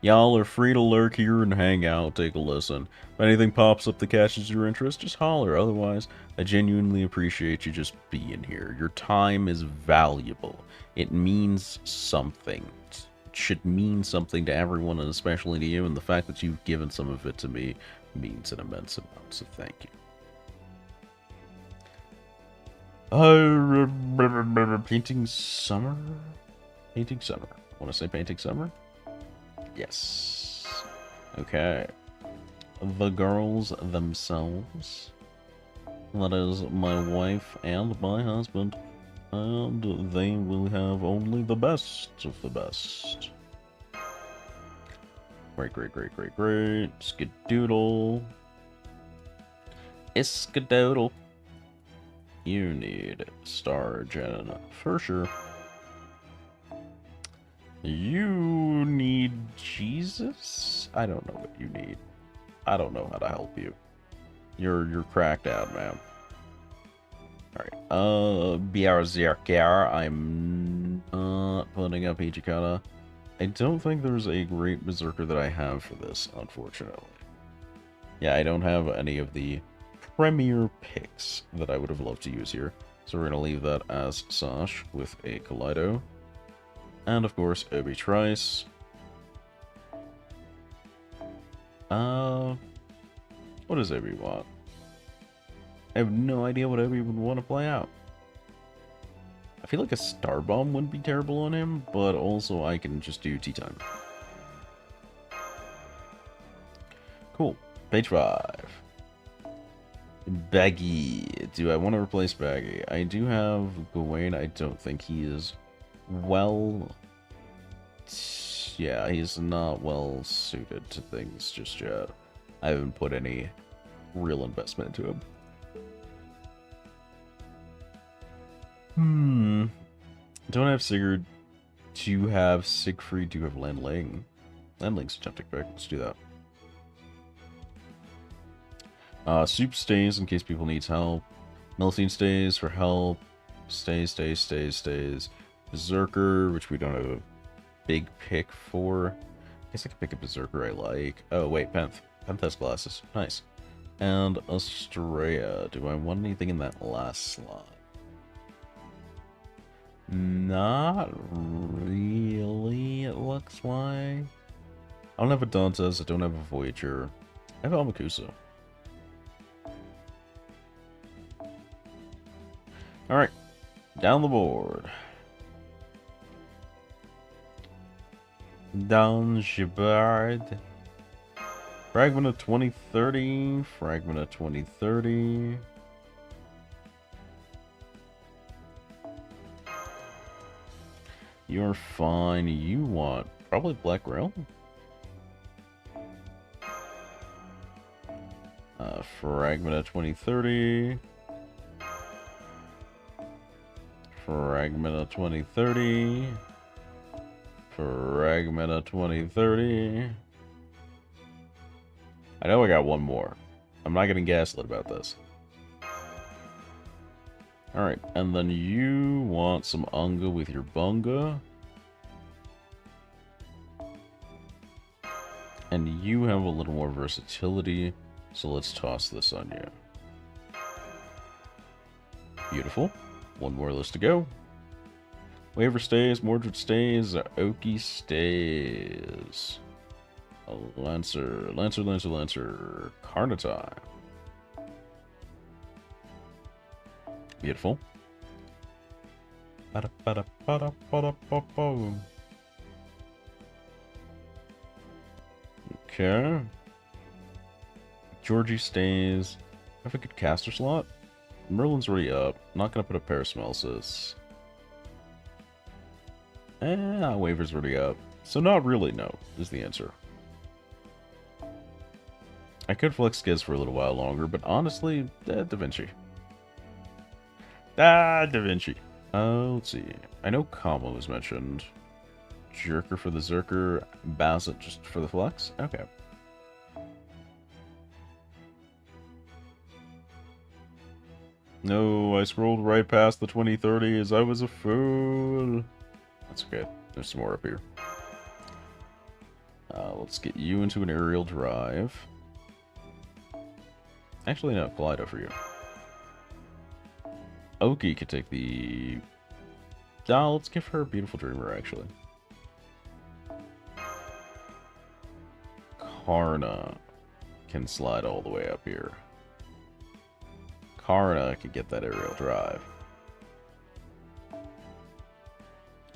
Y'all are free to lurk here and hang out, take a listen. If anything pops up that catches your interest, just holler. Otherwise, I genuinely appreciate you just being here. Your time is valuable. It means something. It should mean something to everyone, and especially to you, and the fact that you've given some of it to me means an immense amount, so thank you. Painting Summer? Painting Summer. Want to say Painting Summer? Yes. Okay. The girls themselves. That is my wife and my husband. And they will have only the best of the best. Great, great, great, great, great. Skadoodle. Iskadoodle. You need Star Gen for sure. You need Jesus? I don't know what you need. I don't know how to help you. You're cracked out, man. Alright, Berserker, I'm not putting up Hijikata. I don't think there's a great Berserker that I have for this, unfortunately. Yeah, I don't have any of the premier picks that I would have loved to use here. So we're going to leave that as Sash with a Kaleido. And of course, Obi Trice. What does Obi want? I have no idea what Obi would want to play out. I feel like a Star Bomb wouldn't be terrible on him, but also I can just do Tea Time. Cool. Page 5. Baggy. Do I want to replace Baggy? I do have Gawain. I don't think he is well... Yeah, he's not well suited to things just yet. I haven't put any real investment into him. Don't have Sigurd. Do have Siegfried. Do have Landling. Landling's a tempting pick. Let's do that. Soup stays in case people needs help. Melcene stays for help. Stays. Berserker, which we don't have a big pick for. I guess I could pick a Berserker I like. Oh, wait, Penth. Penth has glasses. Nice. And Astrea. Do I want anything in that last slot? Not really, it looks like. I don't have a Dantes, I don't have a Voyager. I have Amakusa. Alright, down the board. Down Gibard. Fragment of 2030. Fragment of 2030. You're fine. You want probably Black Realm? Fragment of 2030. Fragment of 2030. Fragment of 2030. I know I got one more. I'm not getting gaslit about this. Alright, and then you want some Unga with your Bunga. And you have a little more versatility, so let's toss this on you. Beautiful. One more list to go. Waver stays, Mordred stays, Oki stays. Lancer, Carnotime. Beautiful. Okay. Georgie stays. Have a good caster slot. Merlin's already up. Not gonna put a Paracelsus. Waver's already up. So not really, no, is the answer. I could flex Skiz for a little while longer, but honestly, Da Vinci. Da Vinci. Let's see. I know Kama was mentioned. Jerker for the Zerker. Bassett just for the flex? Okay. No, I scrolled right past the 2030s. I was a fool. That's okay. There's some more up here. Let's get you into an aerial drive. Actually, no. Kaleido for you. Oki could take the... let's give her a Beautiful Dreamer, actually. Karna can slide all the way up here. Karna could get that aerial drive.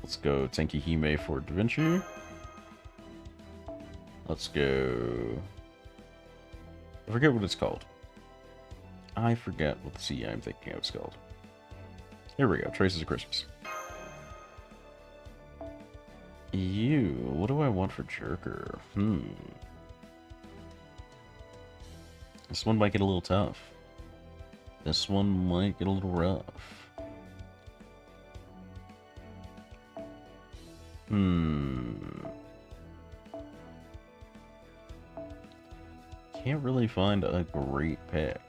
Let's go Tenki Hime for Da Vinci. Let's go... I forget what it's called. I forget what the CE I'm thinking of is called. Here we go, Traces of Christmas. What do I want for Jerker? This one might get a little tough. This one might get a little rough. Can't really find a great pick.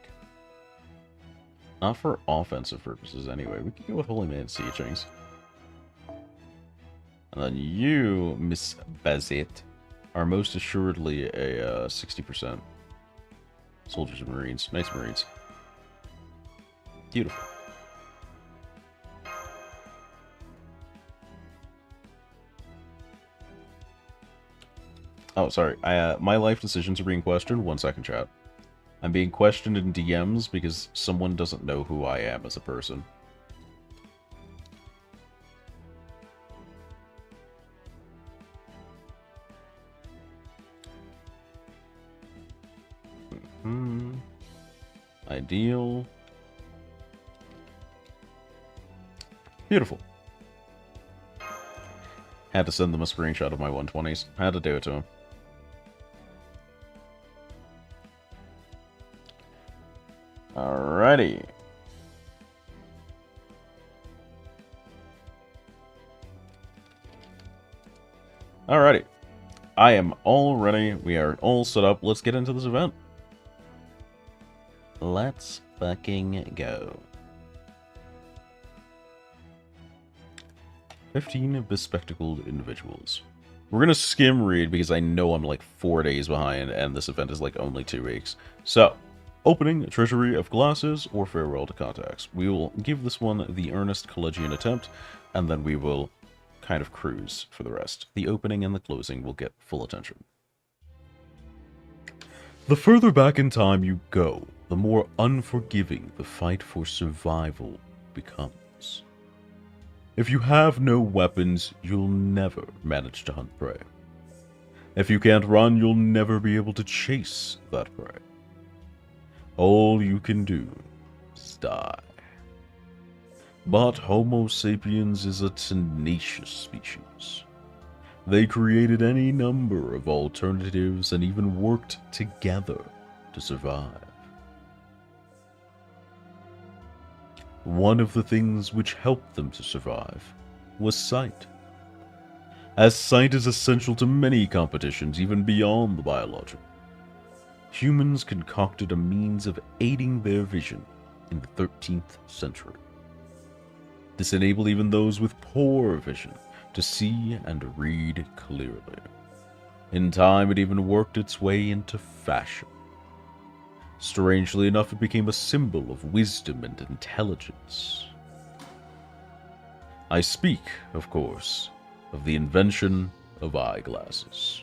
Not for offensive purposes, anyway. We can go with Holy Man Siegings. And then you, Miss Bazet, are most assuredly a 60%. Soldiers and Marines. Nice Marines. Beautiful. Oh, sorry. My life decisions are being questioned. 1 second, chat. I'm being questioned in DMs because someone doesn't know who I am as a person. Ideal. Beautiful. Had to send them a screenshot of my 120s. Had to do it to him. Alrighty. Alrighty. I am all ready. We are all set up. Let's get into this event. Let's fucking go. 15 bespectacled individuals. We're gonna skim read because I know I'm like 4 days behind and this event is like only 2 weeks. So, opening Treasury of Glasses or Farewell to Contacts. We will give this one the earnest collegian attempt, and then we will kind of cruise for the rest. The opening and the closing will get full attention. The further back in time you go, the more unforgiving the fight for survival becomes. If you have no weapons, you'll never manage to hunt prey. If you can't run, you'll never be able to chase that prey. All you can do is die. But Homo sapiens is a tenacious species. They created any number of alternatives and even worked together to survive. One of the things which helped them to survive was sight. As sight is essential to many competitions, even beyond the biological, humans concocted a means of aiding their vision in the 13th century. This enabled even those with poor vision to see and read clearly. In time, it even worked its way into fashion. Strangely enough, it became a symbol of wisdom and intelligence. I speak, of course, of the invention of eyeglasses.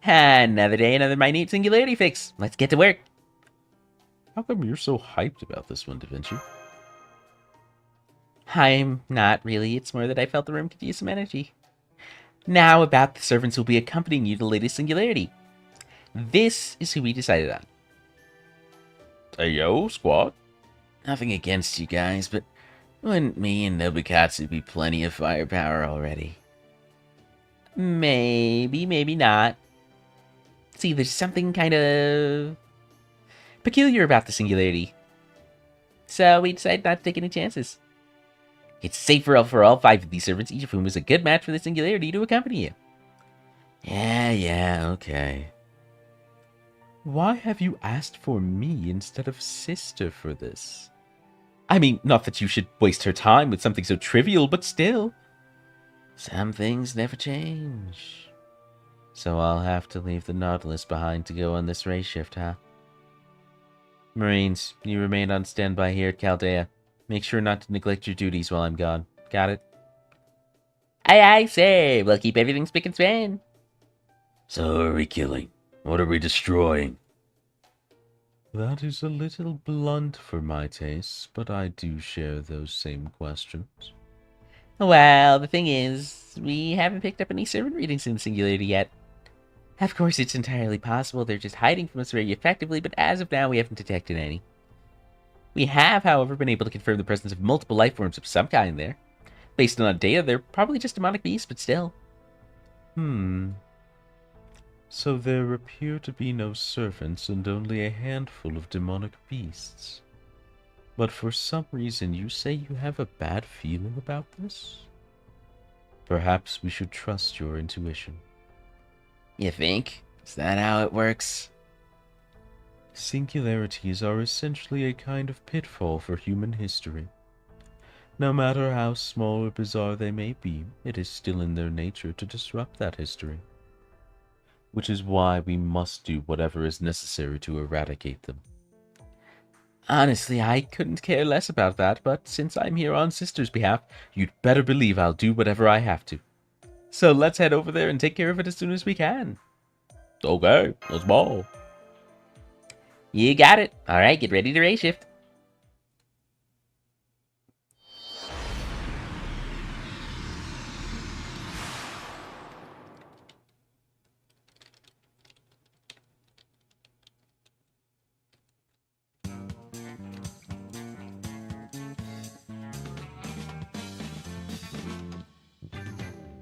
Another day, another minute singularity fix. Let's get to work. How come you're so hyped about this one, Da Vinci? I'm not really. It's more that I felt the room could use some energy. Now about the servants who will be accompanying you to the latest singularity. This is who we decided on. Hey yo, squad. Nothing against you guys, but wouldn't me and Nobukatsu be plenty of firepower already? Maybe, maybe not. See, there's something kind of peculiar about the singularity. So we decided not to take any chances. It's safer for all 5 of these servants, each of whom is a good match for the singularity, to accompany you. Yeah, okay. Why have you asked for me instead of sister for this? I mean, not that you should waste her time with something so trivial, but still. Some things never change. So I'll have to leave the Nautilus behind to go on this race shift, huh? Marines, you remain on standby here at Chaldea. Make sure not to neglect your duties while I'm gone. Got it? Aye, aye, sir. We'll keep everything spick and span. So are we killing? What are we destroying? That is a little blunt for my tastes, but I do share those same questions. Well, the thing is, we haven't picked up any servant readings in the singularity yet. Of course, it's entirely possible they're just hiding from us very effectively, but as of now, we haven't detected any. We have, however, been able to confirm the presence of multiple life forms of some kind there. Based on data, they're probably just demonic beasts, but still. So there appear to be no servants and only a handful of demonic beasts. But for some reason you say you have a bad feeling about this? Perhaps we should trust your intuition. You think? Is that how it works? Singularities are essentially a kind of pitfall for human history. No matter how small or bizarre they may be, it is still in their nature to disrupt that history. Which is why we must do whatever is necessary to eradicate them. Honestly, I couldn't care less about that, but since I'm here on Sister's behalf, you'd better believe I'll do whatever I have to. So let's head over there and take care of it as soon as we can. Okay, let's ball. You got it. All right, get ready to race shift.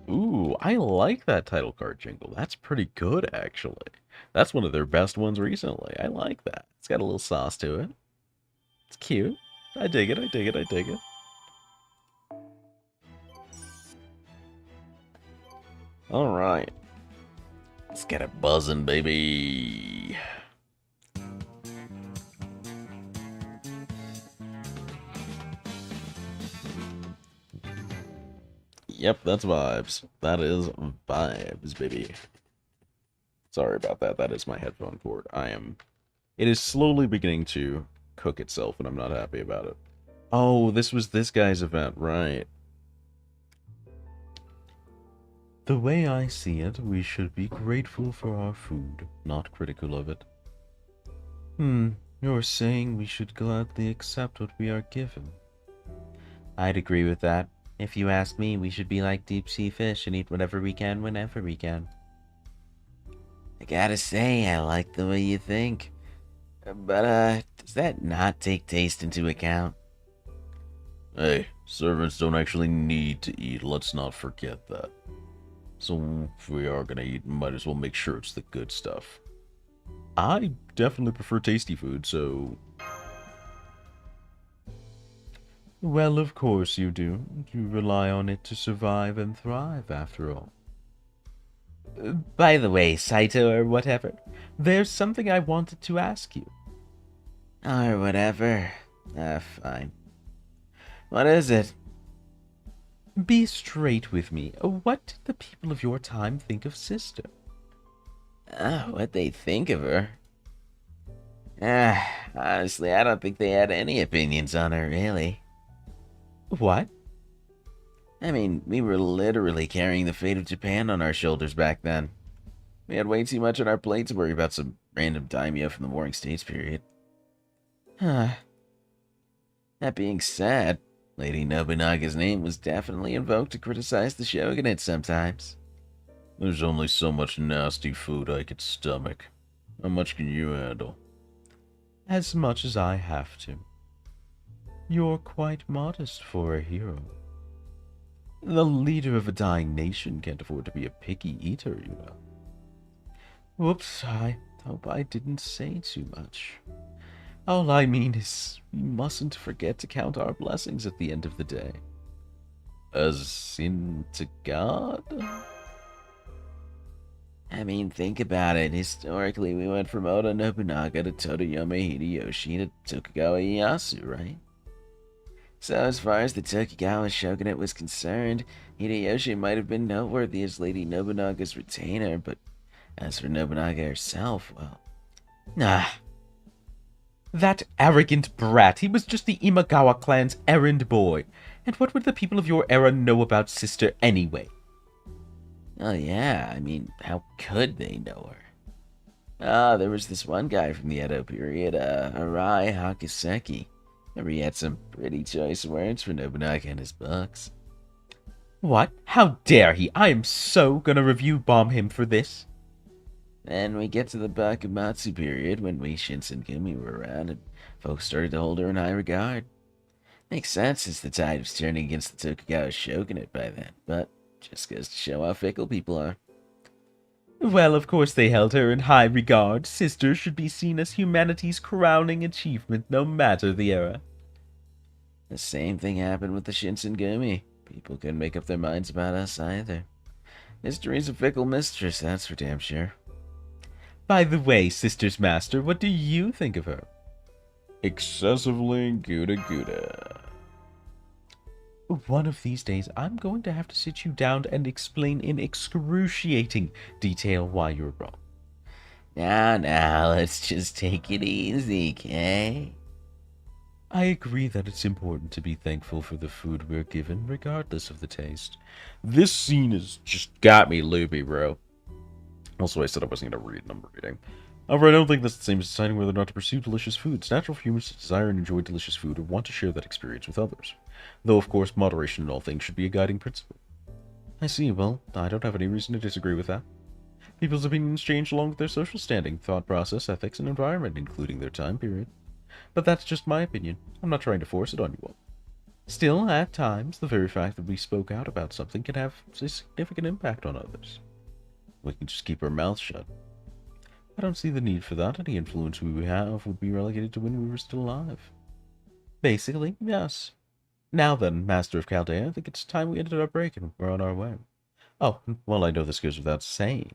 Ooh, I like that title card jingle. That's pretty good, actually. That's one of their best ones recently. I like that. It's got a little sauce to it. It's cute. I dig it, I dig it, I dig it. Alright. Let's get it buzzing, baby. Yep, that's vibes. That is vibes, baby. Sorry about that. That is my headphone cord. It is slowly beginning to cook itself, and I'm not happy about it. Oh, this was this guy's event, right. The way I see it, we should be grateful for our food, not critical of it. You're saying we should gladly accept what we are given. I'd agree with that. If you ask me, we should be like deep-sea fish and eat whatever we can whenever we can. I gotta say, I like the way you think. But, does that not take taste into account? Hey, servants don't actually need to eat, let's not forget that. So if we are gonna eat, might as well make sure it's the good stuff. I definitely prefer tasty food, so... Well, of course you do. You rely on it to survive and thrive, after all. By the way, Saito or whatever, there's something I wanted to ask you. Or whatever. Fine. What is it? Be straight with me. What did the people of your time think of Sister? What they think of her? Honestly, I don't think they had any opinions on her, really. What? I mean, we were literally carrying the fate of Japan on our shoulders back then. We had way too much on our plate to worry about some random daimyo from the Warring States period. That being said, Lady Nobunaga's name was definitely invoked to criticize the shogunate sometimes. There's only so much nasty food I could stomach. How much can you handle? As much as I have to. You're quite modest for a hero. The leader of a dying nation can't afford to be a picky eater, you know. Whoops, I hope I didn't say too much. All I mean is, we mustn't forget to count our blessings at the end of the day. As in to God? I mean, think about it. Historically, we went from Oda Nobunaga to Todayome Hideyoshi to Tokugawa Ieyasu, right? So as far as the Tokugawa shogunate was concerned, Hideyoshi might have been noteworthy as Lady Nobunaga's retainer, but as for Nobunaga herself, well... That arrogant brat, he was just the Imagawa clan's errand boy. And what would the people of your era know about Sister anyway? Oh yeah, I mean, how could they know her? There was this one guy from the Edo period, Arai Hakuseki. He had some pretty choice words for Nobunaga in his books. What? How dare he? I am so gonna review bomb him for this. Then we get to the Bakumatsu period when we Shinsengumi were around and folks started to hold her in high regard. Makes sense since the tide was turning against the Tokugawa shogunate by then, but just goes to show how fickle people are. Well, of course they held her in high regard. Sister should be seen as humanity's crowning achievement, no matter the era. The same thing happened with the Shinsengumi. People couldn't make up their minds about us either. History's a fickle mistress, that's for damn sure. By the way, Sisters Master, what do you think of her? Excessively Gouda Gouda. One of these days, I'm going to have to sit you down and explain in excruciating detail why you're wrong. Now, let's just take it easy, okay? I agree that it's important to be thankful for the food we're given, regardless of the taste. This scene has just got me loopy, bro. Also, I said I wasn't going to read, and I'm reading. However, I don't think that's the same as deciding whether or not to pursue delicious food. It's natural for humans to desire and enjoy delicious food and want to share that experience with others. Though, of course, moderation in all things should be a guiding principle. I see. Well, I don't have any reason to disagree with that. People's opinions change along with their social standing, thought process, ethics, and environment, including their time period. But that's just my opinion. I'm not trying to force it on you all. Still, at times, the very fact that we spoke out about something can have a significant impact on others. We can just keep our mouths shut. I don't see the need for that. Any influence we have would be relegated to when we were still alive. Basically, yes. Now then, Master of Chaldea, I think it's time we ended our break and we're on our way. Oh, well, I know this goes without saying.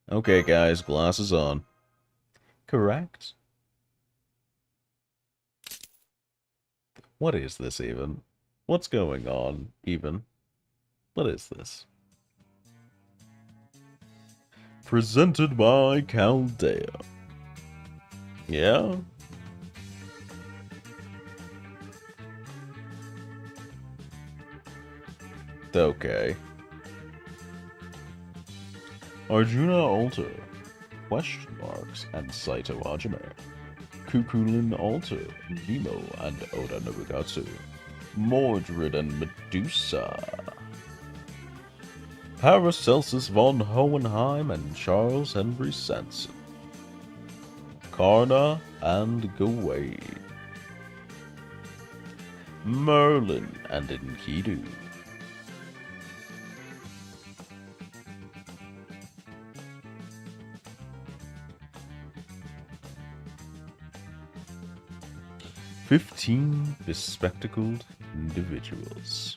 Okay, guys, glasses on. Correct. What is this, even? What's going on, even? What is this? Presented by Chaldea. Yeah? Okay. Arjuna Alter, question marks, and Saito Hajime. Kukulin Alter, Nemo and Oda Nobugatsu. Mordred and Medusa. Paracelsus von Hohenheim and Charles Henry Sanson. Karna and Gawain. Merlin and Enkidu. "15 bespectacled individuals."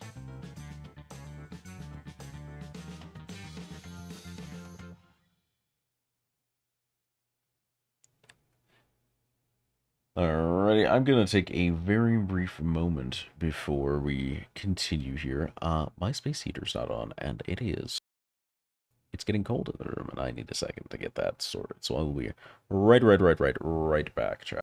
Alrighty, I'm gonna take a very brief moment before we continue here. My space heater's not on, and it is. It's getting cold in the room, and I need a second to get that sorted. So I will be right back, chat.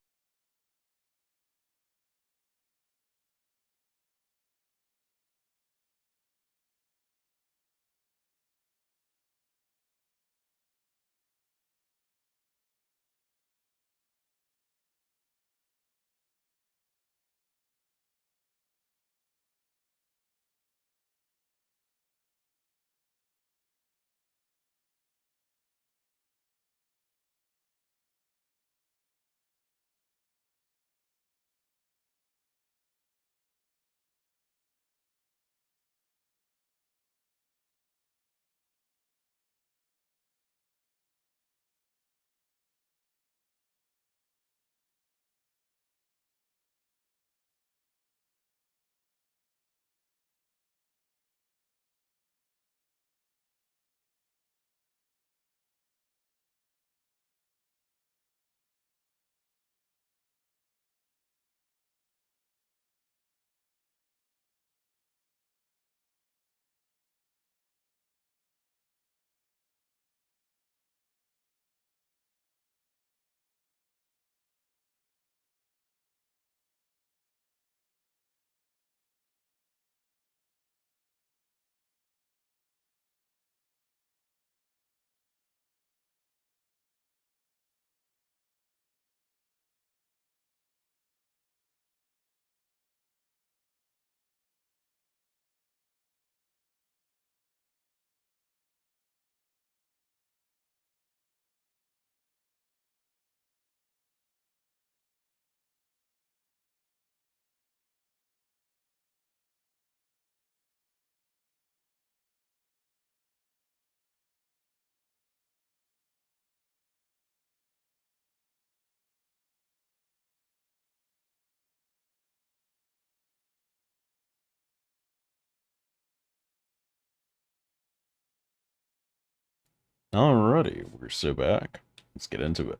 Alrighty, we're so back. Let's get into it.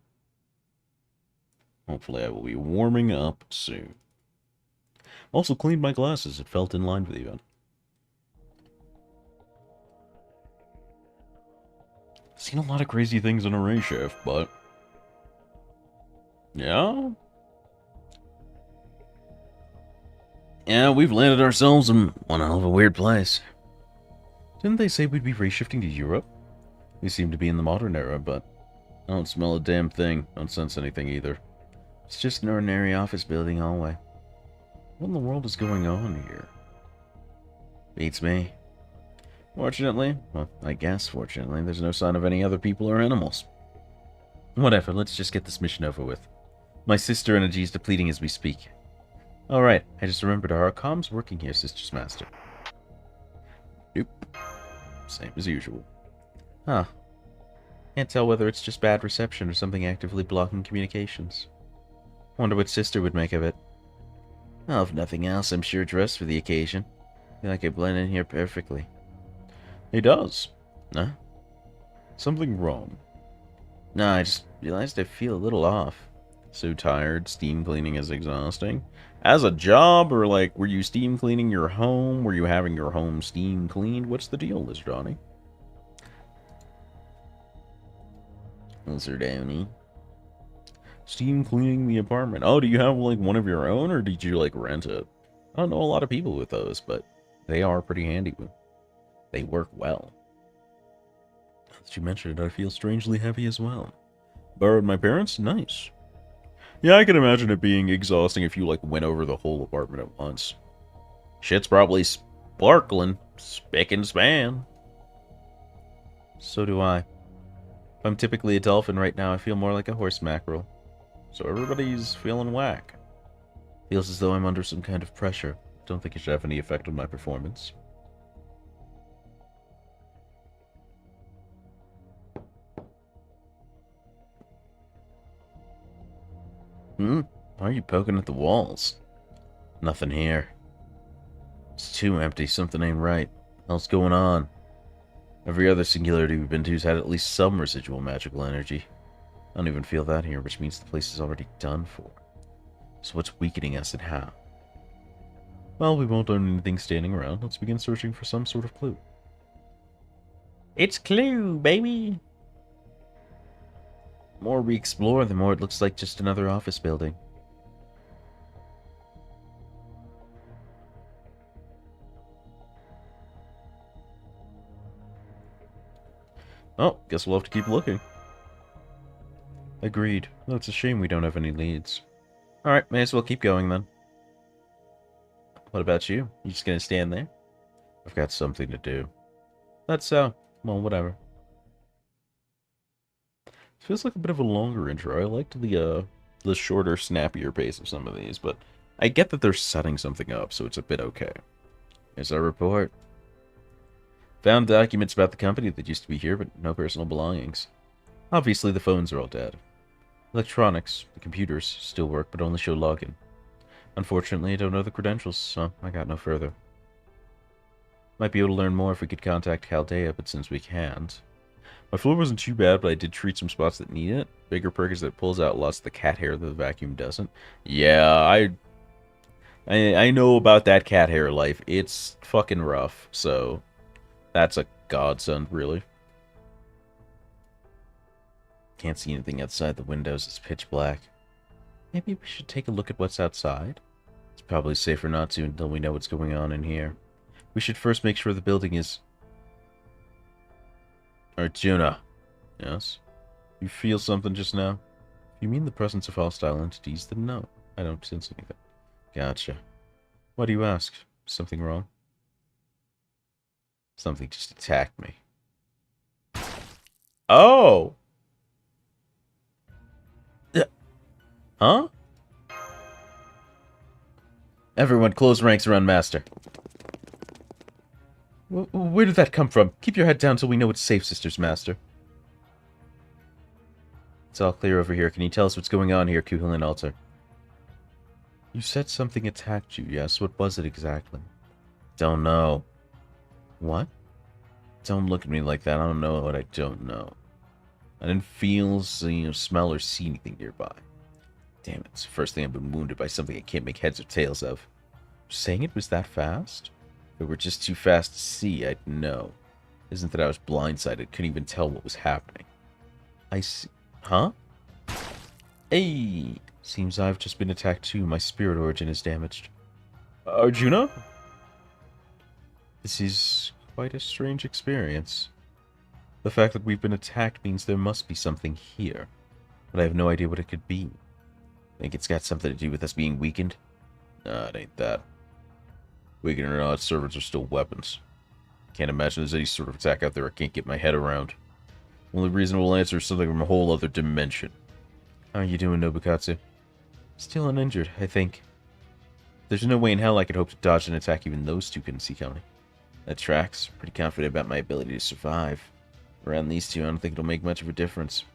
Hopefully I will be warming up soon. Also cleaned my glasses. It felt in line with the event. Seen a lot of crazy things in a Ray shift, but... yeah? Yeah, we've landed ourselves in one hell of a weird place. Didn't they say we'd be Ray shifting to Europe? We seem to be in the modern era, but I don't smell a damn thing. Don't sense anything either. It's just an ordinary office building hallway. What in the world is going on here? Beats me. Fortunately, well, I guess fortunately, there's no sign of any other people or animals. Whatever, let's just get this mission over with. My sister energy is depleting as we speak. Alright, I just remembered, are our comms working here, Sisters Master? Nope. Same as usual. Huh. Can't tell whether it's just bad reception or something actively blocking communications. Wonder what Sister would make of it. Oh, if nothing else, I'm sure dressed for the occasion. I feel like I blend in here perfectly. He does. Huh? Something wrong? Nah, I just realized I feel a little off. So tired, steam cleaning is exhausting. As a job, or like, were you steam cleaning your home? Were you having your home steam cleaned? What's the deal, Liz Johnny? Lizard Downey. Steam cleaning the apartment. Oh, do you have like one of your own, or did you like rent it? I don't know a lot of people with those, but they are pretty handy. They work well. Now that you mentioned it, I feel strangely heavy as well. Borrowed my parents? Nice. Yeah, I can imagine it being exhausting if you like went over the whole apartment at once. Shit's probably sparkling, spick and span. So do I. If I'm typically a dolphin right now, I feel more like a horse mackerel. So everybody's feeling whack. Feels as though I'm under some kind of pressure. Don't think it should have any effect on my performance. Why are you poking at the walls? Nothing here. It's too empty. Something ain't right. What's going on? Every other singularity we've been to's had at least some residual magical energy. I don't even feel that here, which means the place is already done for. So what's weakening us and how? Well, we won't own anything standing around. Let's begin searching for some sort of clue. It's Clue, baby! The more we explore, the more it looks like just another office building. Oh, guess we'll have to keep looking. Agreed. Well, it's a shame we don't have any leads. Alright, may as well keep going then. What about you? You just gonna stand there? I've got something to do. That's, well, whatever. Feels like a bit of a longer intro. I liked the shorter, snappier pace of some of these, but I get that they're setting something up, so it's a bit okay. Here's our report. Found documents about the company that used to be here, but no personal belongings. Obviously, the phones are all dead. Electronics, the computers, still work, but only show login. Unfortunately, I don't know the credentials, so I got no further. Might be able to learn more if we could contact Chaldea, but since we can't... My floor wasn't too bad, but I did treat some spots that need it. Bigger perk is that it pulls out lots of the cat hair that the vacuum doesn't. Yeah, I know about that cat hair life. It's fucking rough, so... That's a godsend, really. Can't see anything outside the windows. It's pitch black. Maybe we should take a look at what's outside? It's probably safer not to until we know what's going on in here. We should first make sure the building is... Arjuna. Yes? You feel something just now? If you mean the presence of hostile entities, then no. I don't sense anything. Gotcha. Why do you ask? Something wrong? Something just attacked me. Oh! Huh? Everyone, close ranks around Master. Where did that come from? Keep your head down till we know it's safe, Sisters Master. It's all clear over here. Can you tell us what's going on here, Kuhilin Altar? You said something attacked you, yes? What was it exactly? Don't know. What? Don't look at me like that. I don't know what I don't know. I didn't feel, smell, or see anything nearby. Damn it, it's the first thing I've been wounded by something I can't make heads or tails of. Saying it was that fast? If it were just too fast to see, I'd know. Isn't that I was blindsided, couldn't even tell what was happening. I see. Huh? Hey! Seems I've just been attacked too. My spirit origin is damaged. Arjuna? This is quite a strange experience. The fact that we've been attacked means there must be something here, but I have no idea what it could be. Think it's got something to do with us being weakened? Nah, it ain't that. Weakened or not, servants are still weapons. Can't imagine there's any sort of attack out there I can't get my head around. Only reasonable answer is something from a whole other dimension. How are you doing, Nobukatsu? Still uninjured, I think. There's no way in hell I could hope to dodge an attack even those two couldn't see coming. That tracks. Pretty confident about my ability to survive. Around these two, I don't think it'll make much of a difference.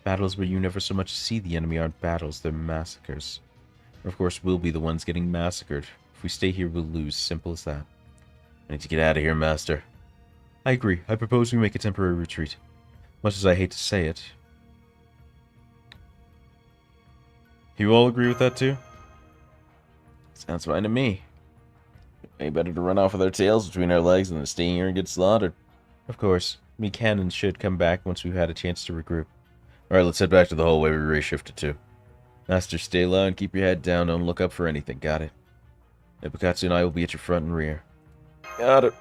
Battles where you never so much see the enemy aren't battles, they're massacres. Of course, we'll be the ones getting massacred. If we stay here, we'll lose. Simple as that. I need to get out of here, Master. I agree. I propose we make a temporary retreat. Much as I hate to say it. You all agree with that too? Sounds fine to me. Way better to run off with our tails between our legs than to stay here and get slaughtered. Of course. We can and should come back once we've had a chance to regroup. Alright, let's head back to the hallway we re-shifted to. Master, stay low and keep your head down. Don't look up for anything. Got it? Nobukatsu and I will be at your front and rear. Got it.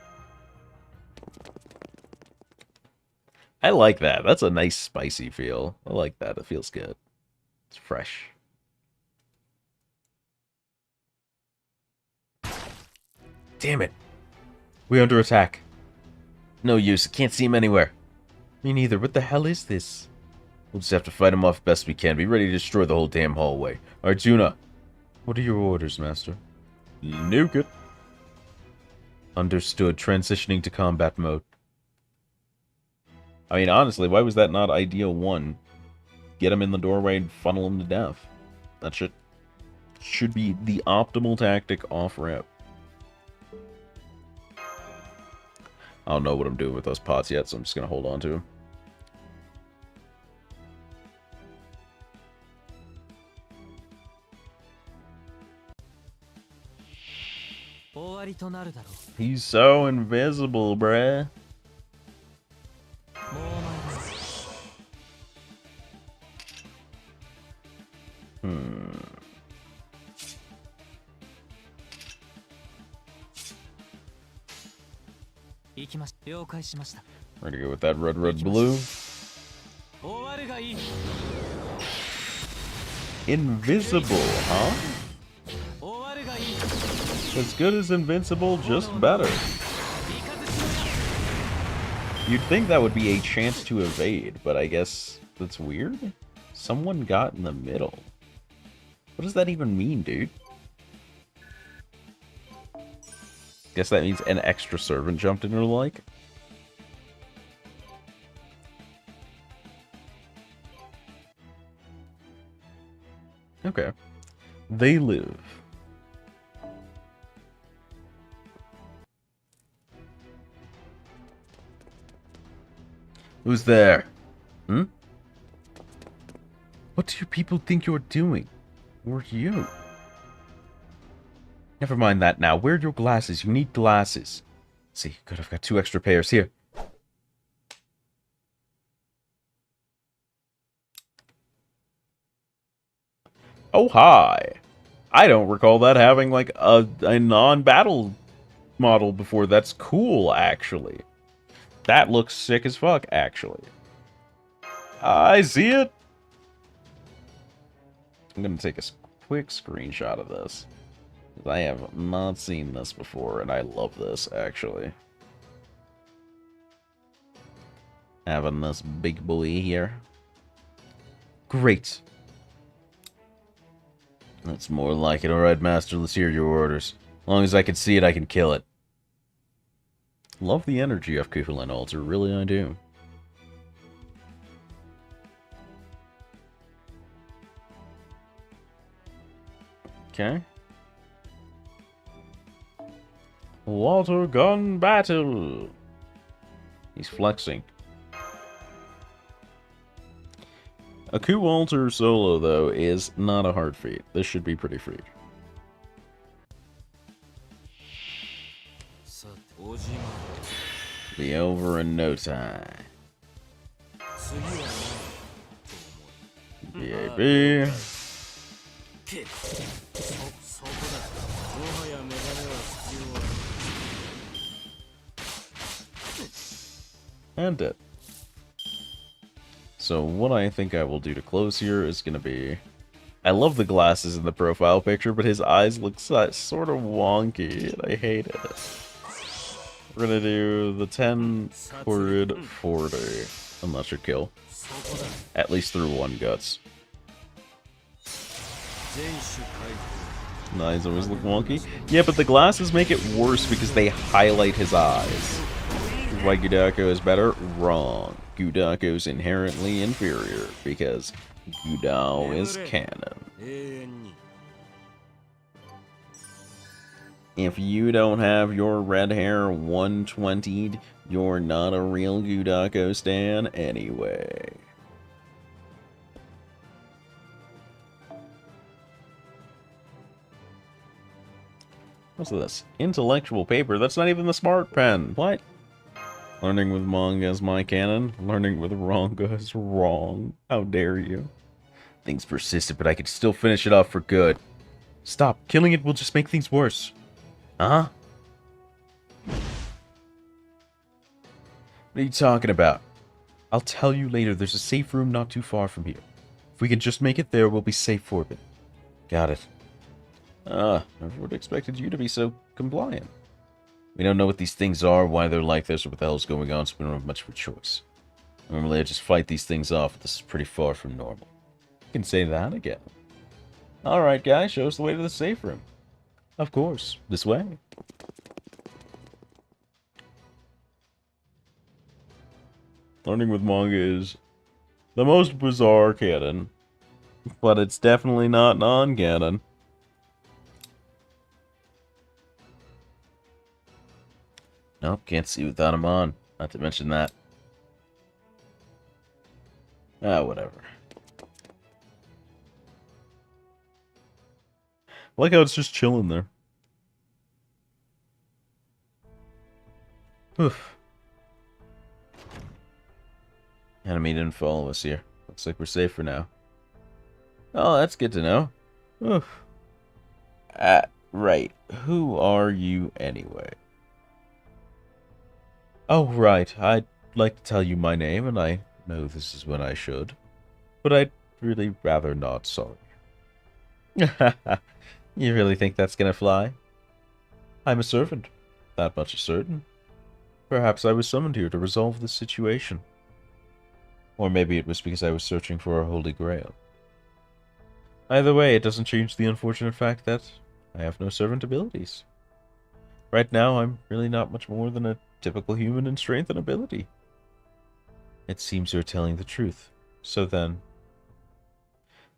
I like that. That's a nice spicy feel. I like that. It feels good. It's fresh. Damn it. We're under attack. No use. I can't see him anywhere. Me neither. What the hell is this? We'll just have to fight him off best we can. Be ready to destroy the whole damn hallway. Arjuna. What are your orders, Master? Nuke it. Understood. Transitioning to combat mode. I mean, honestly, why was that not ideal one? Get him in the doorway and funnel him to death. That should be the optimal tactic off-ramp. I don't know what I'm doing with those pots yet, so I'm just going to hold on to them. He's so invisible, bruh. Ready to go with that red, blue. Invisible, huh? As good as invincible, just better. You'd think that would be a chance to evade, but I guess that's weird. Someone got in the middle. What does that even mean, dude? Guess that means an extra servant jumped in or like. Okay. They live. Who's there? Hmm? What do you people think you're doing? Who are you? Never mind that now. Where are your glasses? You need glasses. Let's see, good, I've got 2 extra pairs here. Oh, hi. I don't recall that having, like, a non-battle model before. That's cool, actually. That looks sick as fuck, actually. I see it. I'm going to take a quick screenshot of this. I have not seen this before, and I love this, actually. Having this big boy here. Great. That's more like it. Alright, Master, let's hear your orders. As long as I can see it, I can kill it. Love the energy of Kufulan Altar, really I do. Okay. Water gun battle! He's flexing. A coup alter solo, though, is not a hard feat. This should be pretty free. さて小島 Be over in no time. 次は何と思い BAB. けそこだもはやメガネは必要は And it. So what I think I will do to close here is going to be... I love the glasses in the profile picture, but his eyes look sort of wonky, and I hate it. We're going to do the 10 Cord 40, and that should kill. そこだ At least through one guts. 全種回復 The eyes always look wonky. Yeah, but the glasses make it worse because they highlight his eyes. Why Gudako is better? Wrong. Gudako's inherently inferior because Gudao is canon. 永遠に If you don't have your red hair 120'd, you're not a real Gudako stan anyway. What's this? Intellectual paper? That's not even the smart pen. What? Learning with manga is my canon. Learning with manga is wrong. How dare you? Things persisted, but I could still finish it off for good. Stop. Killing it will just make things worse. Huh? What are you talking about? I'll tell you later. There's a safe room not too far from here. If we can just make it there, we'll be safe for a bit. Got it. Never would have expected you to be so compliant. We don't know what these things are, why they're like this, or what the hell's going on, so we don't have much of a choice. Normally I just fight these things off, but this is pretty far from normal. You can say that again. Alright guys, show us the way to the safe room. Of course, this way. Learning with manga is the most bizarre canon, but it's definitely not non-canon. Nope, can't see without him on. Not to mention that. Whatever. I like how it's just chilling there. Oof. Enemy didn't follow us here. Looks like we're safe for now. Oh, that's good to know. Oof. Right. Who are you anyway? Oh, right. I'd like to tell you my name, and I know this is when I should. But I'd really rather not, sorry. You really think that's gonna fly? I'm a servant. That much is certain. Perhaps I was summoned here to resolve this situation. Or maybe it was because I was searching for a holy grail. Either way, it doesn't change the unfortunate fact that I have no servant abilities. Right now, I'm really not much more than a typical human in strength and ability. It seems you're telling the truth. So then...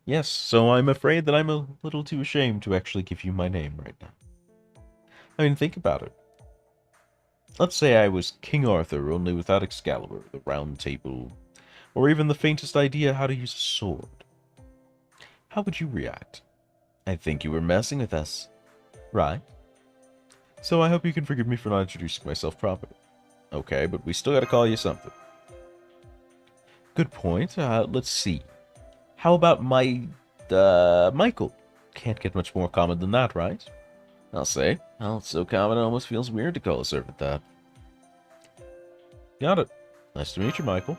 Yes, so I'm afraid that I'm a little too ashamed to actually give you my name right now. I mean, think about it. Let's say I was King Arthur, only without Excalibur, the Round Table, or even the faintest idea how to use a sword. How would you react? I'd think you were messing with us. Right? So I hope you can forgive me for not introducing myself properly. Okay, but we still gotta call you something. Good point. Let's see. How about Michael? Can't get much more common than that, right? I'll say. Well, it's so common it almost feels weird to call a servant that. Got it. Nice to meet you, Michael.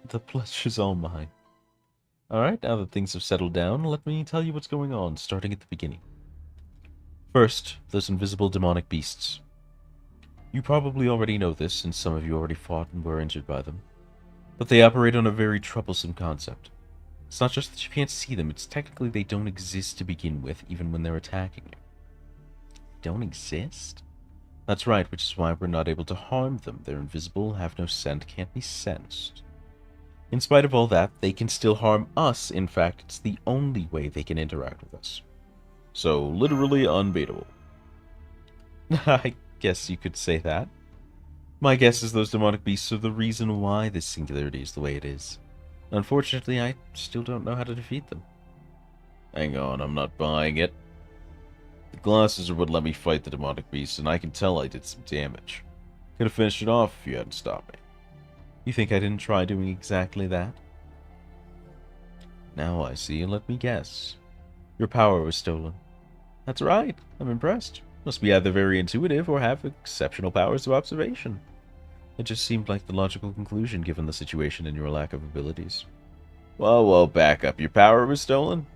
The pleasure's all mine. Alright, now that things have settled down, let me tell you what's going on, starting at the beginning. First, those invisible demonic beasts. You probably already know this, since some of you already fought and were injured by them. But they operate on a very troublesome concept. It's not just that you can't see them, it's technically they don't exist to begin with, even when they're attacking you. Don't exist? That's right, which is why we're not able to harm them. They're invisible, have no scent, can't be sensed. In spite of all that, they can still harm us. In fact, it's the only way they can interact with us. So, literally unbeatable. I guess you could say that. My guess is those demonic beasts are the reason why this singularity is the way it is. Unfortunately, I still don't know how to defeat them. Hang on, I'm not buying it. The glasses are what let me fight the demonic beast, and I can tell I did some damage. Could have finished it off if you hadn't stopped me. You think I didn't try doing exactly that? Now I see, and let me guess. Your power was stolen. That's right, I'm impressed. Must be either very intuitive or have exceptional powers of observation. It just seemed like the logical conclusion given the situation and your lack of abilities. Whoa, back up. Your power was stolen?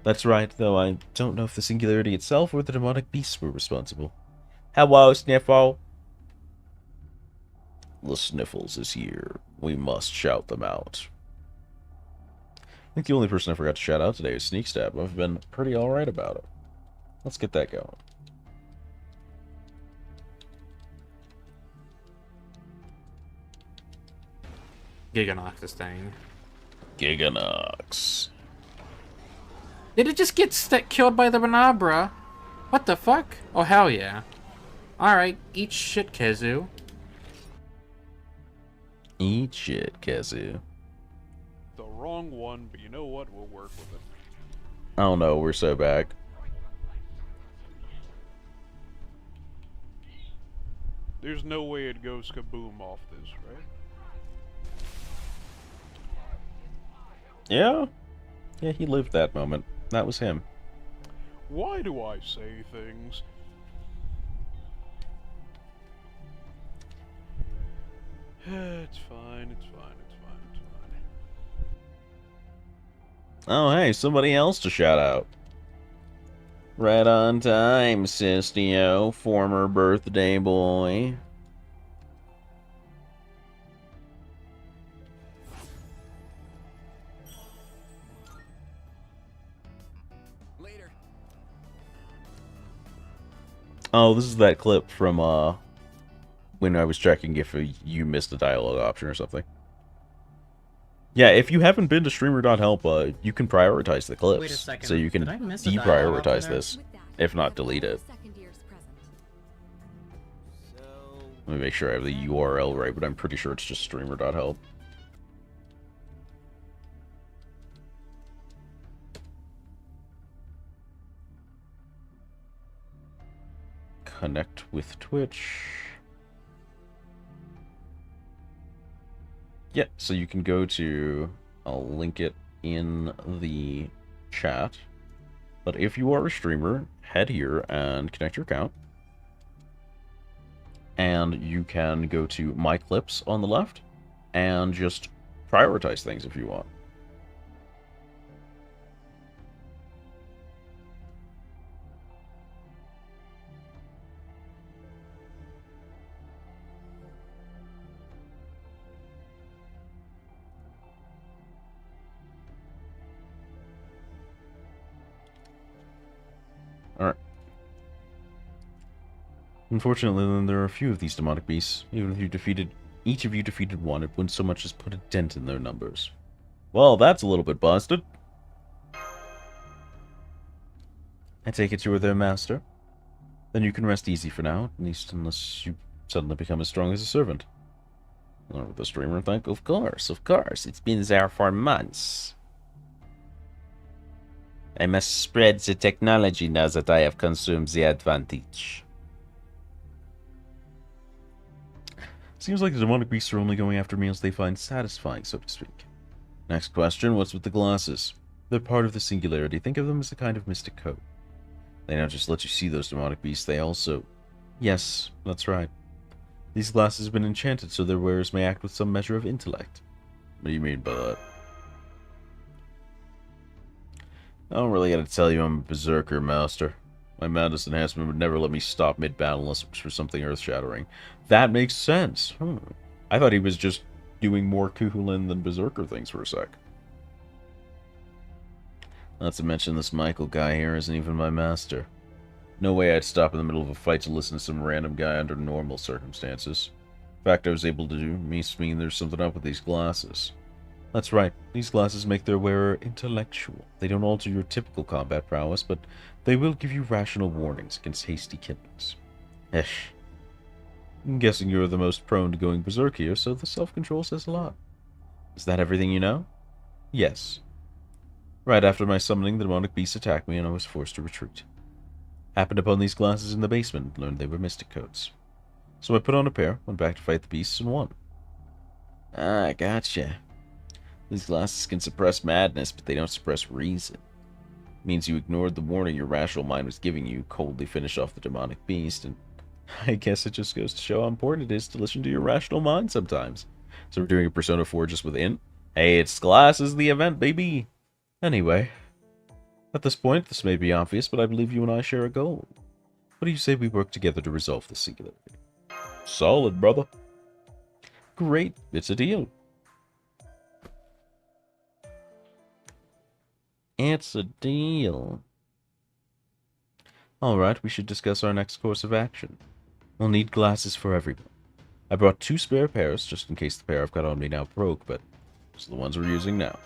That's right, though I don't know if the singularity itself or the demonic beasts were responsible. Hello, Sniffle. The Sniffles is here. We must shout them out. I think the only person I forgot to shout out today is Sneak Stab. I've been pretty alright about it. Let's get that going. Giganox this thing. Giganox. Did it just get killed by the Banabra? What the fuck? Oh, hell yeah. Alright, eat shit, Kezu. Eat shit, Kezu. The wrong one, but you know what? We'll work with it. I don't know, we're so back. There's no way it goes kaboom off this, right? Yeah? Yeah, he lived that moment. That was him. Why do I say things? It's fine, it's fine, it's fine, it's fine. Oh, hey, somebody else to shout out. Right on time, Sistio, former birthday boy. Later. Oh, this is that clip from, when I was checking if you missed a dialogue option or something. Yeah, if you haven't been to streamer.help, you can prioritize the clips. Wait a second. So you can Did I miss a dialogue option deprioritize there? this, if not delete it. Let me make sure I have the URL right, but I'm pretty sure it's just streamer.help. Connect with Twitch. Yeah, so you can go to, I'll link it in the chat. But if you are a streamer, head here and connect your account. And you can go to My Clips on the left and just prioritize things if you want. Alright. Unfortunately, then, there are a few of these demonic beasts. Even if each of you defeated one, it wouldn't so much as put a dent in their numbers. Well, that's a little bit busted. I take it you are their master? Then you can rest easy for now, at least unless you suddenly become as strong as a servant. Or the streamer think, of course. It's been there for months. I must spread the technology now that I have consumed the advantage. Seems like the demonic beasts are only going after meals they find satisfying, so to speak. Next question, what's with the glasses? They're part of the singularity. Think of them as a kind of mystic code. They don't just let you see those demonic beasts, they also... Yes, that's right. These glasses have been enchanted so their wearers may act with some measure of intellect. What do you mean by that? I don't really gotta tell you I'm a berserker, master. My madness enhancement would never let me stop mid-battle unless it was for something earth-shattering. That makes sense. I thought he was just doing more Kuhulin than berserker things for a sec. Not to mention this Michael guy here isn't even my master. No way I'd stop in the middle of a fight to listen to some random guy under normal circumstances. The fact I was able to do means there's something up with these glasses. That's right, these glasses make their wearer intellectual. They don't alter your typical combat prowess, but they will give you rational warnings against hasty killings. Esh. I'm guessing you're the most prone to going berserk here, so the self-control says a lot. Is that everything you know? Yes. Right after my summoning, the demonic beasts attacked me and I was forced to retreat. Happened upon these glasses in the basement and learned they were mystic codes. So I put on a pair, went back to fight the beasts, and won. Ah, gotcha. These glasses can suppress madness, but they don't suppress reason. It means you ignored the warning your rational mind was giving you, coldly finished off the demonic beast, and I guess it just goes to show how important it is to listen to your rational mind sometimes. So we're doing a Persona 4 just within? Hey, it's glasses the event, baby! Anyway, at this point, this may be obvious, but I believe you and I share a goal. What do you say we work together to resolve this singularity? Solid, brother. Great, it's a deal. It's a deal. Alright, we should discuss our next course of action. We'll need glasses for everyone. I brought 2 spare pairs, just in case the pair I've got on me now broke, but those are the ones we're using now.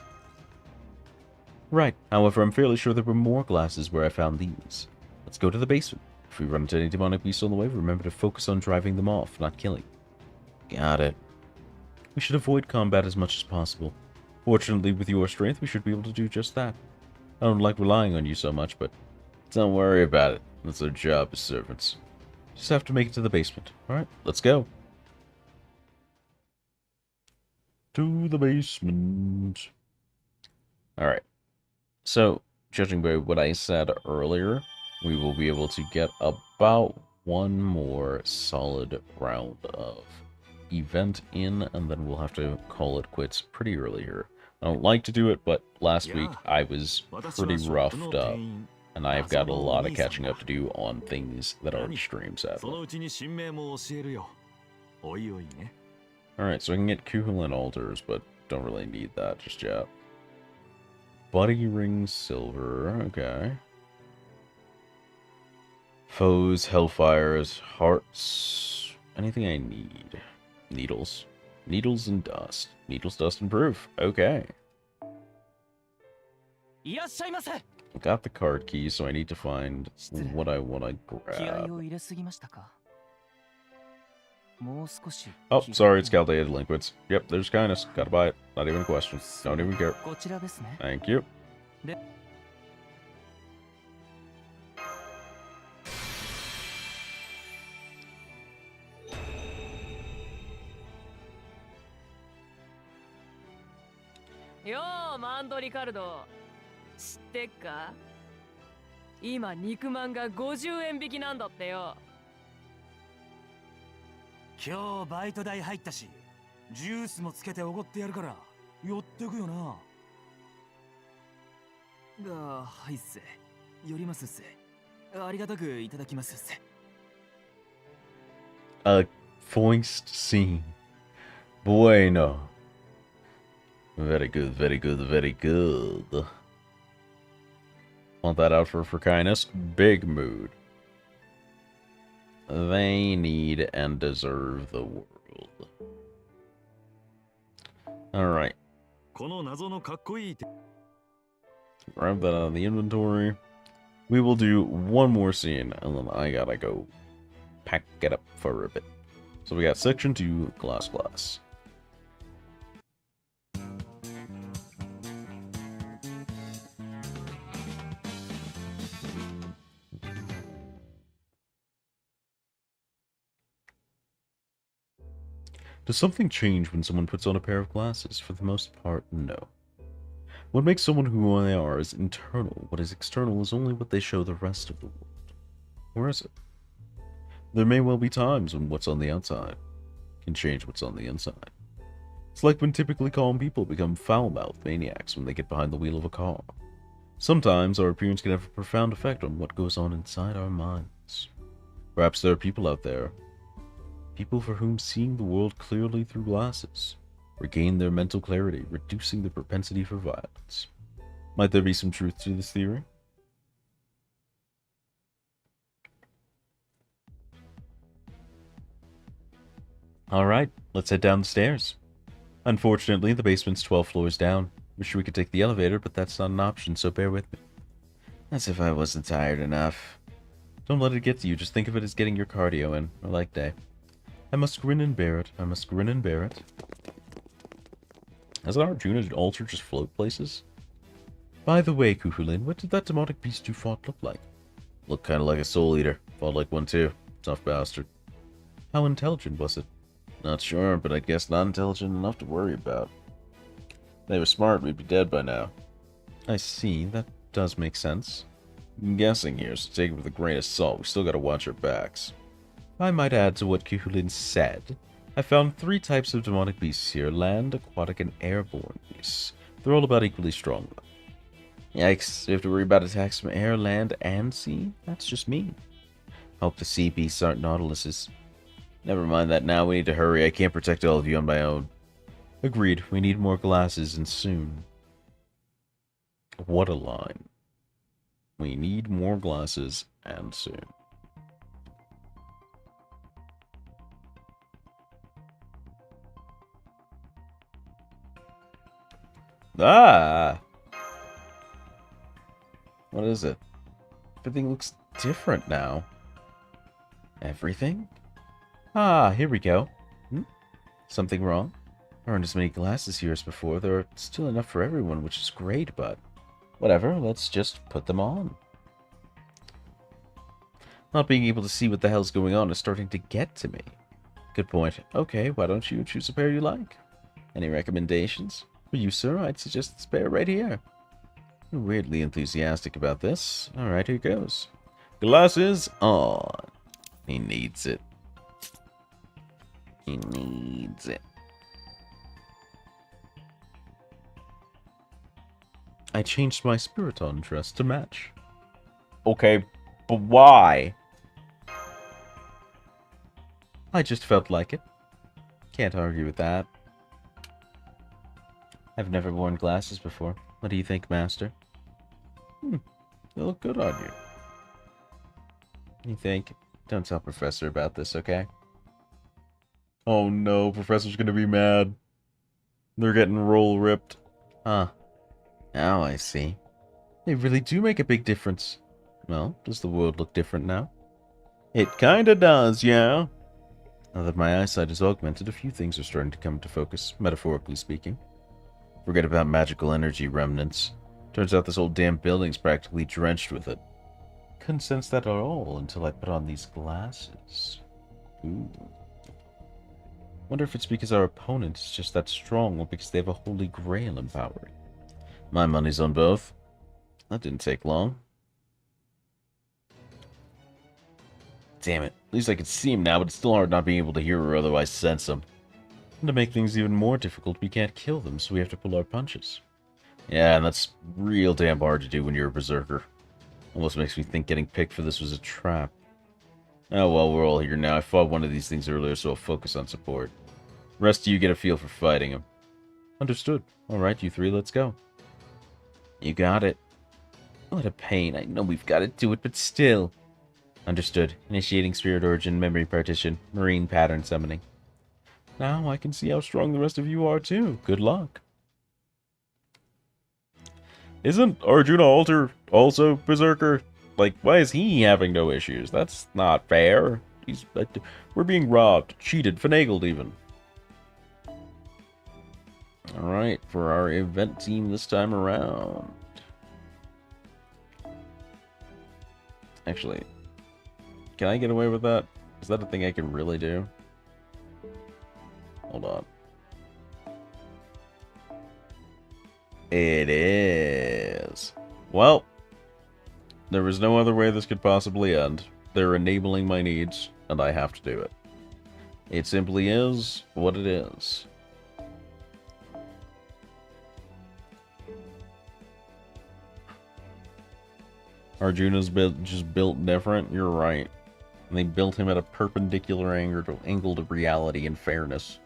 Right, however, I'm fairly sure there were more glasses where I found these. Let's go to the basement. If we run into any demonic beasts on the way, remember to focus on driving them off, not killing. Got it. We should avoid combat as much as possible. Fortunately, with your strength, we should be able to do just that. I don't like relying on you so much, but don't worry about it. That's our job as servants. Just have to make it to the basement. Alright, let's go. To the basement. Alright. So, judging by what I said earlier, we will be able to get about one more solid round of event in, and then we'll have to call it quits pretty early here. I don't like to do it, but last week I was pretty roughed up, and I've got a lot of catching up to do on things that aren't stream, sadly. Alright, so I can get Kuhlin altars, but don't really need that just yet. Buddy Ring Silver, okay. Foes, Hellfires, Hearts, anything I need. Needles. Needles and Dust. Needles, Dust, and Proof, okay. Got the card key, so I need to find what I want to grab. Oh, sorry, it's Chaldea Delinquents. Yep, there's kindness. Gotta buy it. Not even a question. Don't even care. Thank you. Yo, マンドリカルド。知ってっか？今肉まんが50円引きなんだってよ。今日バイト代入ったし、ジュースもつけておごってやるから寄ってくよな。はいっす。寄りますっす。ありがたくいただきますっす。A voiced scene. Bueno. Very good, very good, very good. Want that out for kindness? Big mood. They need and deserve the world. Alright. Grab that out of the inventory. We will do one more scene, and then I gotta go pack it up for a bit. So we got section 2, glass. Does something change when someone puts on a pair of glasses? For the most part, no. What makes someone who they are is internal. What is external is only what they show the rest of the world. Or is it? There may well be times when what's on the outside can change what's on the inside. It's like when typically calm people become foul-mouthed maniacs when they get behind the wheel of a car. Sometimes our appearance can have a profound effect on what goes on inside our minds. Perhaps there are people out there, people for whom seeing the world clearly through glasses regain their mental clarity, reducing the propensity for violence. Might there be some truth to this theory? Alright, let's head down the stairs. Unfortunately, the basement's 12 floors down. Wish we could take the elevator, but that's not an option, so bear with me. As if I wasn't tired enough. Don't let it get to you, just think of it as getting your cardio in, or like day. I must grin and bear it, I must grin and bear it. Has an Arjuna altar just float places? By the way, Kukulin, what did that demonic beast you fought look like? Looked kind of like a soul eater. Fought like one too. Tough bastard. How intelligent was it? Not sure, but I guess not intelligent enough to worry about. If they were smart, we'd be dead by now. I see. That does make sense. I'm guessing here, so take it with a grain of salt. We still gotta watch our backs. I might add to what Kukulin said. I found 3 types of demonic beasts here: land, aquatic, and airborne beasts. They're all about equally strong, though. Yikes, we have to worry about attacks from air, land, and sea? That's just mean. Hope the sea beasts aren't Nautiluses. Never mind that now, we need to hurry. I can't protect all of you on my own. Agreed, we need more glasses, and soon. What a line. We need more glasses, and soon. Ah! What is it? Everything looks different now. Everything? Ah, here we go. Something wrong? There aren't as many glasses here as before. There are still enough for everyone, which is great, but... whatever, let's just put them on. Not being able to see what the hell's going on is starting to get to me. Good point. Okay, why don't you choose a pair you like? Any recommendations? For you, sir, I'd suggest this pair right here. You're weirdly enthusiastic about this. Alright, here goes. Glasses on. He needs it. He needs it. I changed my Spiriton dress to match. Okay, but why? I just felt like it. Can't argue with that. I've never worn glasses before. What do you think, Master? They look good on you. You think? Don't tell Professor about this, okay? Oh no, Professor's gonna be mad. They're getting roll ripped. Huh. Now I see. They really do make a big difference. Well, does the world look different now? It kinda does, yeah. Now that my eyesight is augmented, a few things are starting to come into focus, metaphorically speaking. Forget about magical energy remnants. Turns out this whole damn building's practically drenched with it. Couldn't sense that at all until I put on these glasses. Ooh. Wonder if it's because our opponent is just that strong or because they have a holy grail empowering. My money's on both. That didn't take long. Damn it. At least I can see him now, but it's still hard not being able to hear or otherwise sense him. And to make things even more difficult, we can't kill them, so we have to pull our punches. Yeah, and that's real damn hard to do when you're a berserker. Almost makes me think getting picked for this was a trap. Oh well, we're all here now. I fought one of these things earlier, so I'll focus on support. The rest of you get a feel for fighting him. Understood. Alright, you 3, let's go. You got it. What a pain. I know we've got to do it, but still. Understood. Initiating Spirit Origin, Memory Partition, Marine Pattern Summoning. Now I can see how strong the rest of you are, too. Good luck. Isn't Arjuna Alter also Berserker? Like, why is he having no issues? That's not fair. We're being robbed, cheated, finagled even. Alright, for our event team this time around. Actually, can I get away with that? Is that a thing I can really do? Hold on. It is. Well, there was no other way this could possibly end. They're enabling my needs, and I have to do it. It simply is what it is. Arjuna's just built different? You're right. And they built him at a perpendicular angle to reality and fairness.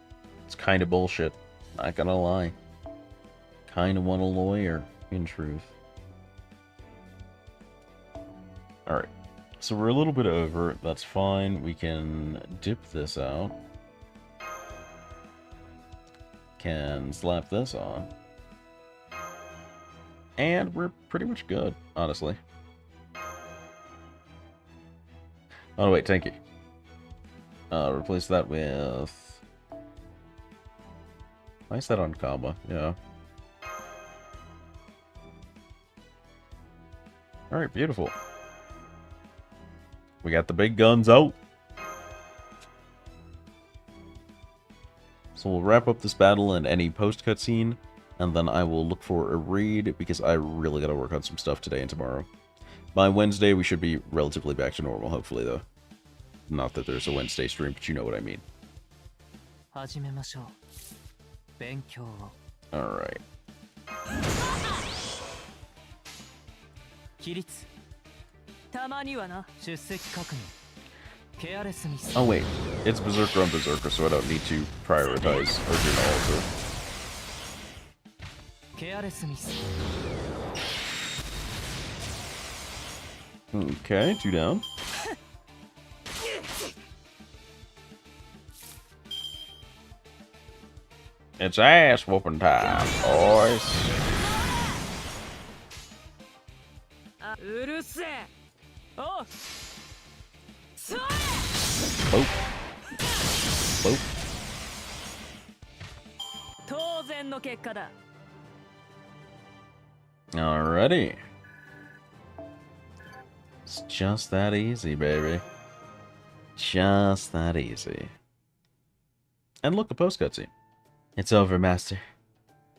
It's kind of bullshit. Not gonna lie. Kind of want a lawyer, in truth. Alright. So we're a little bit over. That's fine. We can dip this out. Can slap this on. And we're pretty much good, honestly. Oh, wait, thank you. Replace that with... Why is that on comma? Yeah. Alright, beautiful. We got the big guns out. So we'll wrap up this battle and any post-cutscene, and then I will look for a raid, because I really gotta work on some stuff today and tomorrow. By Wednesday, we should be relatively back to normal, hopefully, though. Not that there's a Wednesday stream, but you know what I mean. 始めましょう。勉強を。Alright. 起立。たまにはな。出席確認。ケアレスミス。 Oh wait, it's Berserker on Berserker, so I don't need to prioritize Arjuna also. ケアレスミス。 Okay, 2 down. It's ass whooping time, boys. あ、うるせえ。おう。それ。 Boop. Boop. 当然の結果だ。 Alrighty. It's just that easy, baby. Just that easy. And look, a post cutscene. It's over, Master.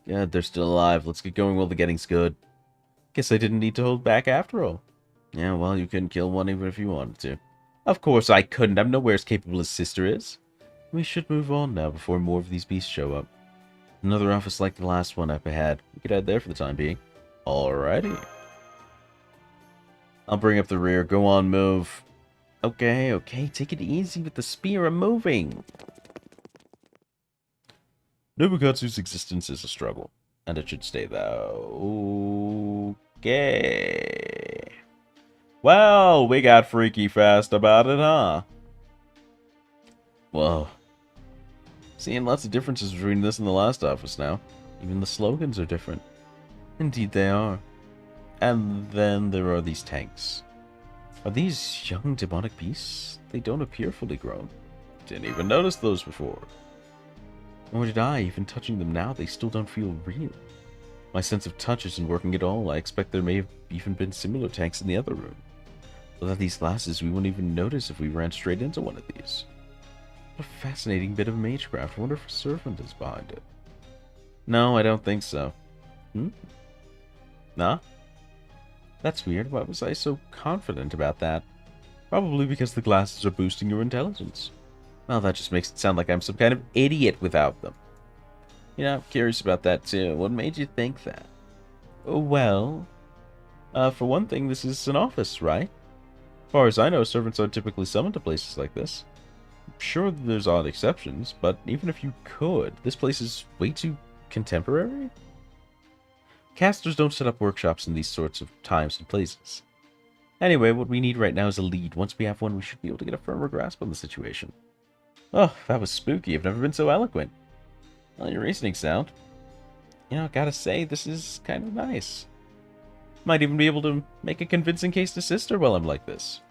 Good, they're still alive. Let's get going while the getting's good. Guess I didn't need to hold back after all. Yeah, well, you couldn't kill one even if you wanted to. Of course I couldn't. I'm nowhere as capable as Sister is. We should move on now before more of these beasts show up. Another office like the last one I've had. We could head there for the time being. Alrighty. I'll bring up the rear. Go on, move. Okay, okay. Take it easy with the spear. I'm moving. Nobukatsu's existence is a struggle, and it should stay that. Okay. Well, we got freaky fast about it, huh? Whoa. Seeing lots of differences between this and the last office now. Even the slogans are different. Indeed they are. And then there are these tanks. Are these young demonic beasts? They don't appear fully grown. Didn't even notice those before. Nor did I, even touching them now, they still don't feel real. My sense of touch isn't working at all. I expect there may have even been similar tanks in the other room. Without these glasses, we wouldn't even notice if we ran straight into one of these. What a fascinating bit of magecraft. I wonder if a servant is behind it. No, I don't think so. Nah? That's weird. Why was I so confident about that? Probably because the glasses are boosting your intelligence. Well, that just makes it sound like I'm some kind of idiot without them. You know, I'm curious about that too. What made you think that? Well, for one thing, this is an office, right? As far as I know, servants aren't typically summoned to places like this. I'm sure there's odd exceptions, but even if you could, this place is way too contemporary? Casters don't set up workshops in these sorts of times and places. Anyway, what we need right now is a lead. Once we have one, we should be able to get a firmer grasp on the situation. Oh, that was spooky. I've never been so eloquent. Well, your reasoning's sound. You know, gotta say, this is kind of nice. Might even be able to make a convincing case to Sister while I'm like this.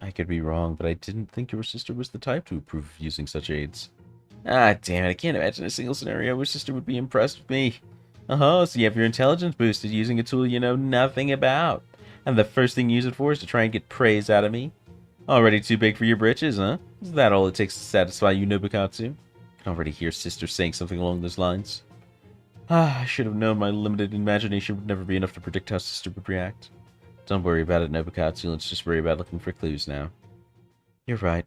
I could be wrong, but I didn't think your sister was the type to approve of using such aids. Ah, damn it, I can't imagine a single scenario where Sister would be impressed with me. So you have your intelligence boosted using a tool you know nothing about. And the first thing you use it for is to try and get praise out of me? Already too big for your britches, huh? Is that all it takes to satisfy you, Nobukatsu? I can already hear Sister saying something along those lines. I should have known my limited imagination would never be enough to predict how Sister would react. Don't worry about it, Nobukatsu. Let's just worry about looking for clues now. You're right.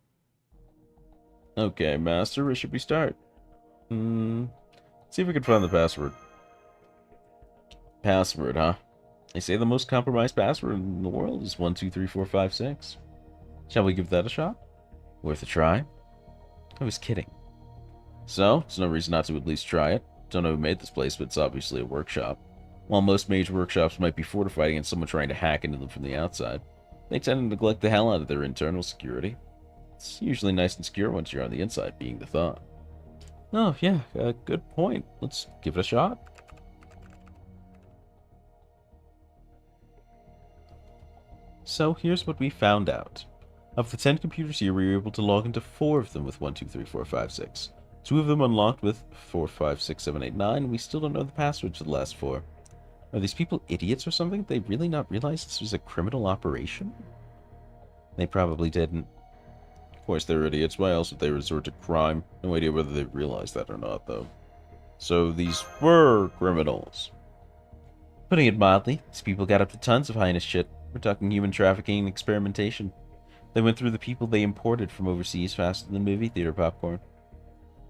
Okay, Master, where should we start? See if we can find the password. Password, huh? They say the most compromised password in the world is 123456. Shall we give that a shot? Worth a try? I was kidding. So, it's no reason not to at least try it. Don't know who made this place, but it's obviously a workshop. While most mage workshops might be fortified against someone trying to hack into them from the outside, they tend to neglect the hell out of their internal security. It's usually nice and secure once you're on the inside, being the thought. Oh, yeah, good point. Let's give it a shot. So here's what we found out. Of the 10 computers here, we were able to log into 4 of them with 123456. 2 of them unlocked with 4, 5, 6, 7, 8, 9. We still don't know the passwords to the last 4. Are these people idiots or something? Did they really not realize this was a criminal operation? They probably didn't. Of course they're idiots. Why else would they resort to crime? No idea whether they realized that or not, though. So these were criminals. Putting it mildly, these people got up to tons of heinous shit. We're talking human trafficking and experimentation. They went through the people they imported from overseas faster than movie theater popcorn.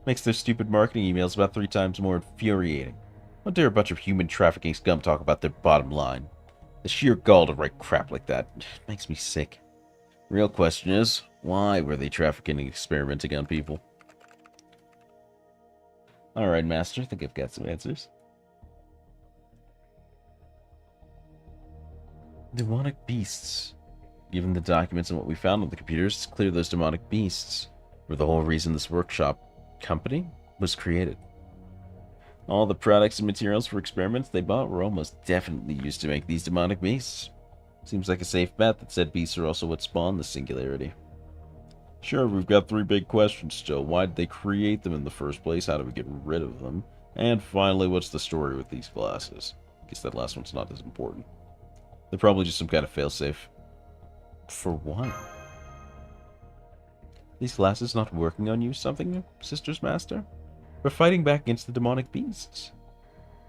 Makes their stupid marketing emails about 3 times more infuriating. How dare a bunch of human trafficking scum talk about their bottom line? The sheer gall to write crap like that makes me sick. Real question is, why were they trafficking and experimenting on people? Alright, Master, I think I've got some answers. Demonic beasts. Given the documents and what we found on the computers, it's clear those demonic beasts were the whole reason this workshop company was created. All the products and materials for experiments they bought were almost definitely used to make these demonic beasts. Seems like a safe bet that said beasts are also what spawned the singularity. Sure, we've got 3 big questions still. Why did they create them in the first place? How do we get rid of them? And finally, what's the story with these glasses? Guess that last one's not as important. They're probably just some kind of failsafe. For what? These glasses not working on you something, Sisters Master? We're fighting back against the demonic beasts.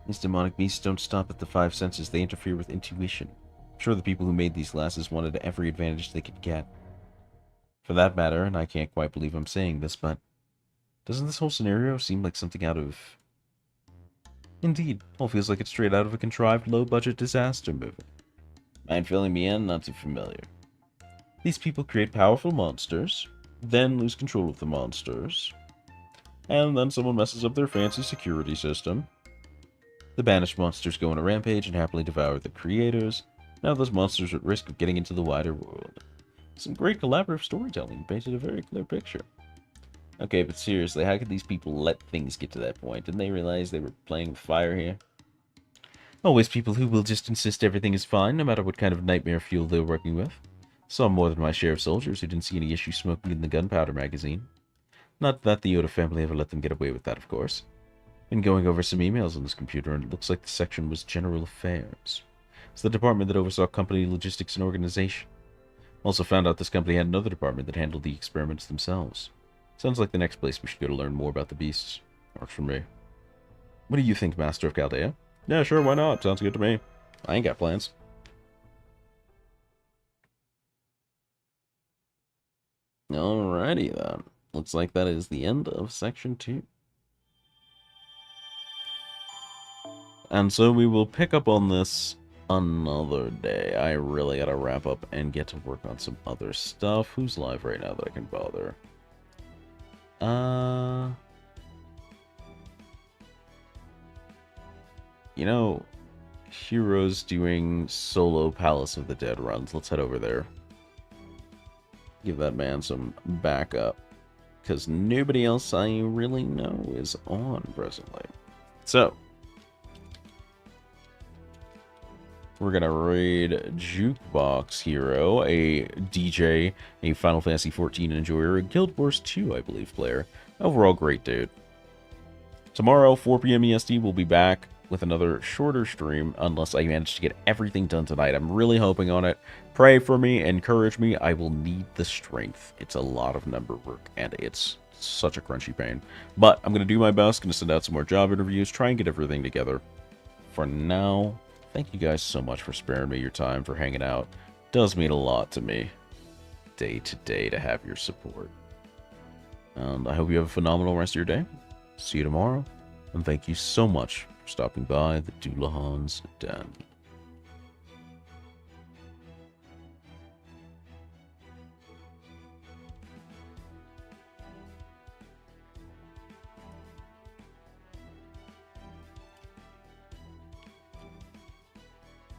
These demonic beasts don't stop at the 5 senses, they interfere with intuition. I'm sure the people who made these glasses wanted every advantage they could get. For that matter, and I can't quite believe I'm saying this, but doesn't this whole scenario seem like something out of... Indeed, all feels like it's straight out of a contrived low-budget disaster movie. Mind filling me in? Not too familiar. These people create powerful monsters, then lose control of the monsters, and then someone messes up their fancy security system. The banished monsters go on a rampage and happily devour the creators. Now those monsters are at risk of getting into the wider world. Some great collaborative storytelling painted a very clear picture. Okay, but seriously, how could these people let things get to that point? Didn't they realize they were playing with fire here? Always people who will just insist everything is fine, no matter what kind of nightmare fuel they're working with. Saw more than my share of soldiers who didn't see any issue smoking in the gunpowder magazine. Not that the Yoda family ever let them get away with that, of course. Been going over some emails on this computer, and it looks like the section was General Affairs. It's the department that oversaw company logistics and organization. Also found out this company had another department that handled the experiments themselves. Sounds like the next place we should go to learn more about the beasts. Works for me. What do you think, Master of Chaldea? Yeah, sure, why not? Sounds good to me. I ain't got plans. Alrighty then. Looks like that is the end of section 2. And so we will pick up on this another day. I really gotta wrap up and get to work on some other stuff. Who's live right now that I can bother? You know, Hero's doing solo Palace of the Dead runs. Let's head over there. Give that man some backup. Because nobody else I really know is on presently. So, we're going to raid Jukebox Hero, a DJ, a Final Fantasy XIV enjoyer, a Guild Wars 2, I believe, player. Overall, great dude. Tomorrow, 4 p.m. EST, we'll be back with another shorter stream, unless I manage to get everything done tonight. I'm really hoping on it. Pray for me, encourage me. I will need the strength. It's a lot of number work, and it's such a crunchy pain. But I'm going to do my best, going to send out some more job interviews, try and get everything together. For now, thank you guys so much for sparing me your time, for hanging out. It does mean a lot to me, day to day, to have your support. And I hope you have a phenomenal rest of your day. See you tomorrow, and thank you so much for stopping by the Dullahan's Den.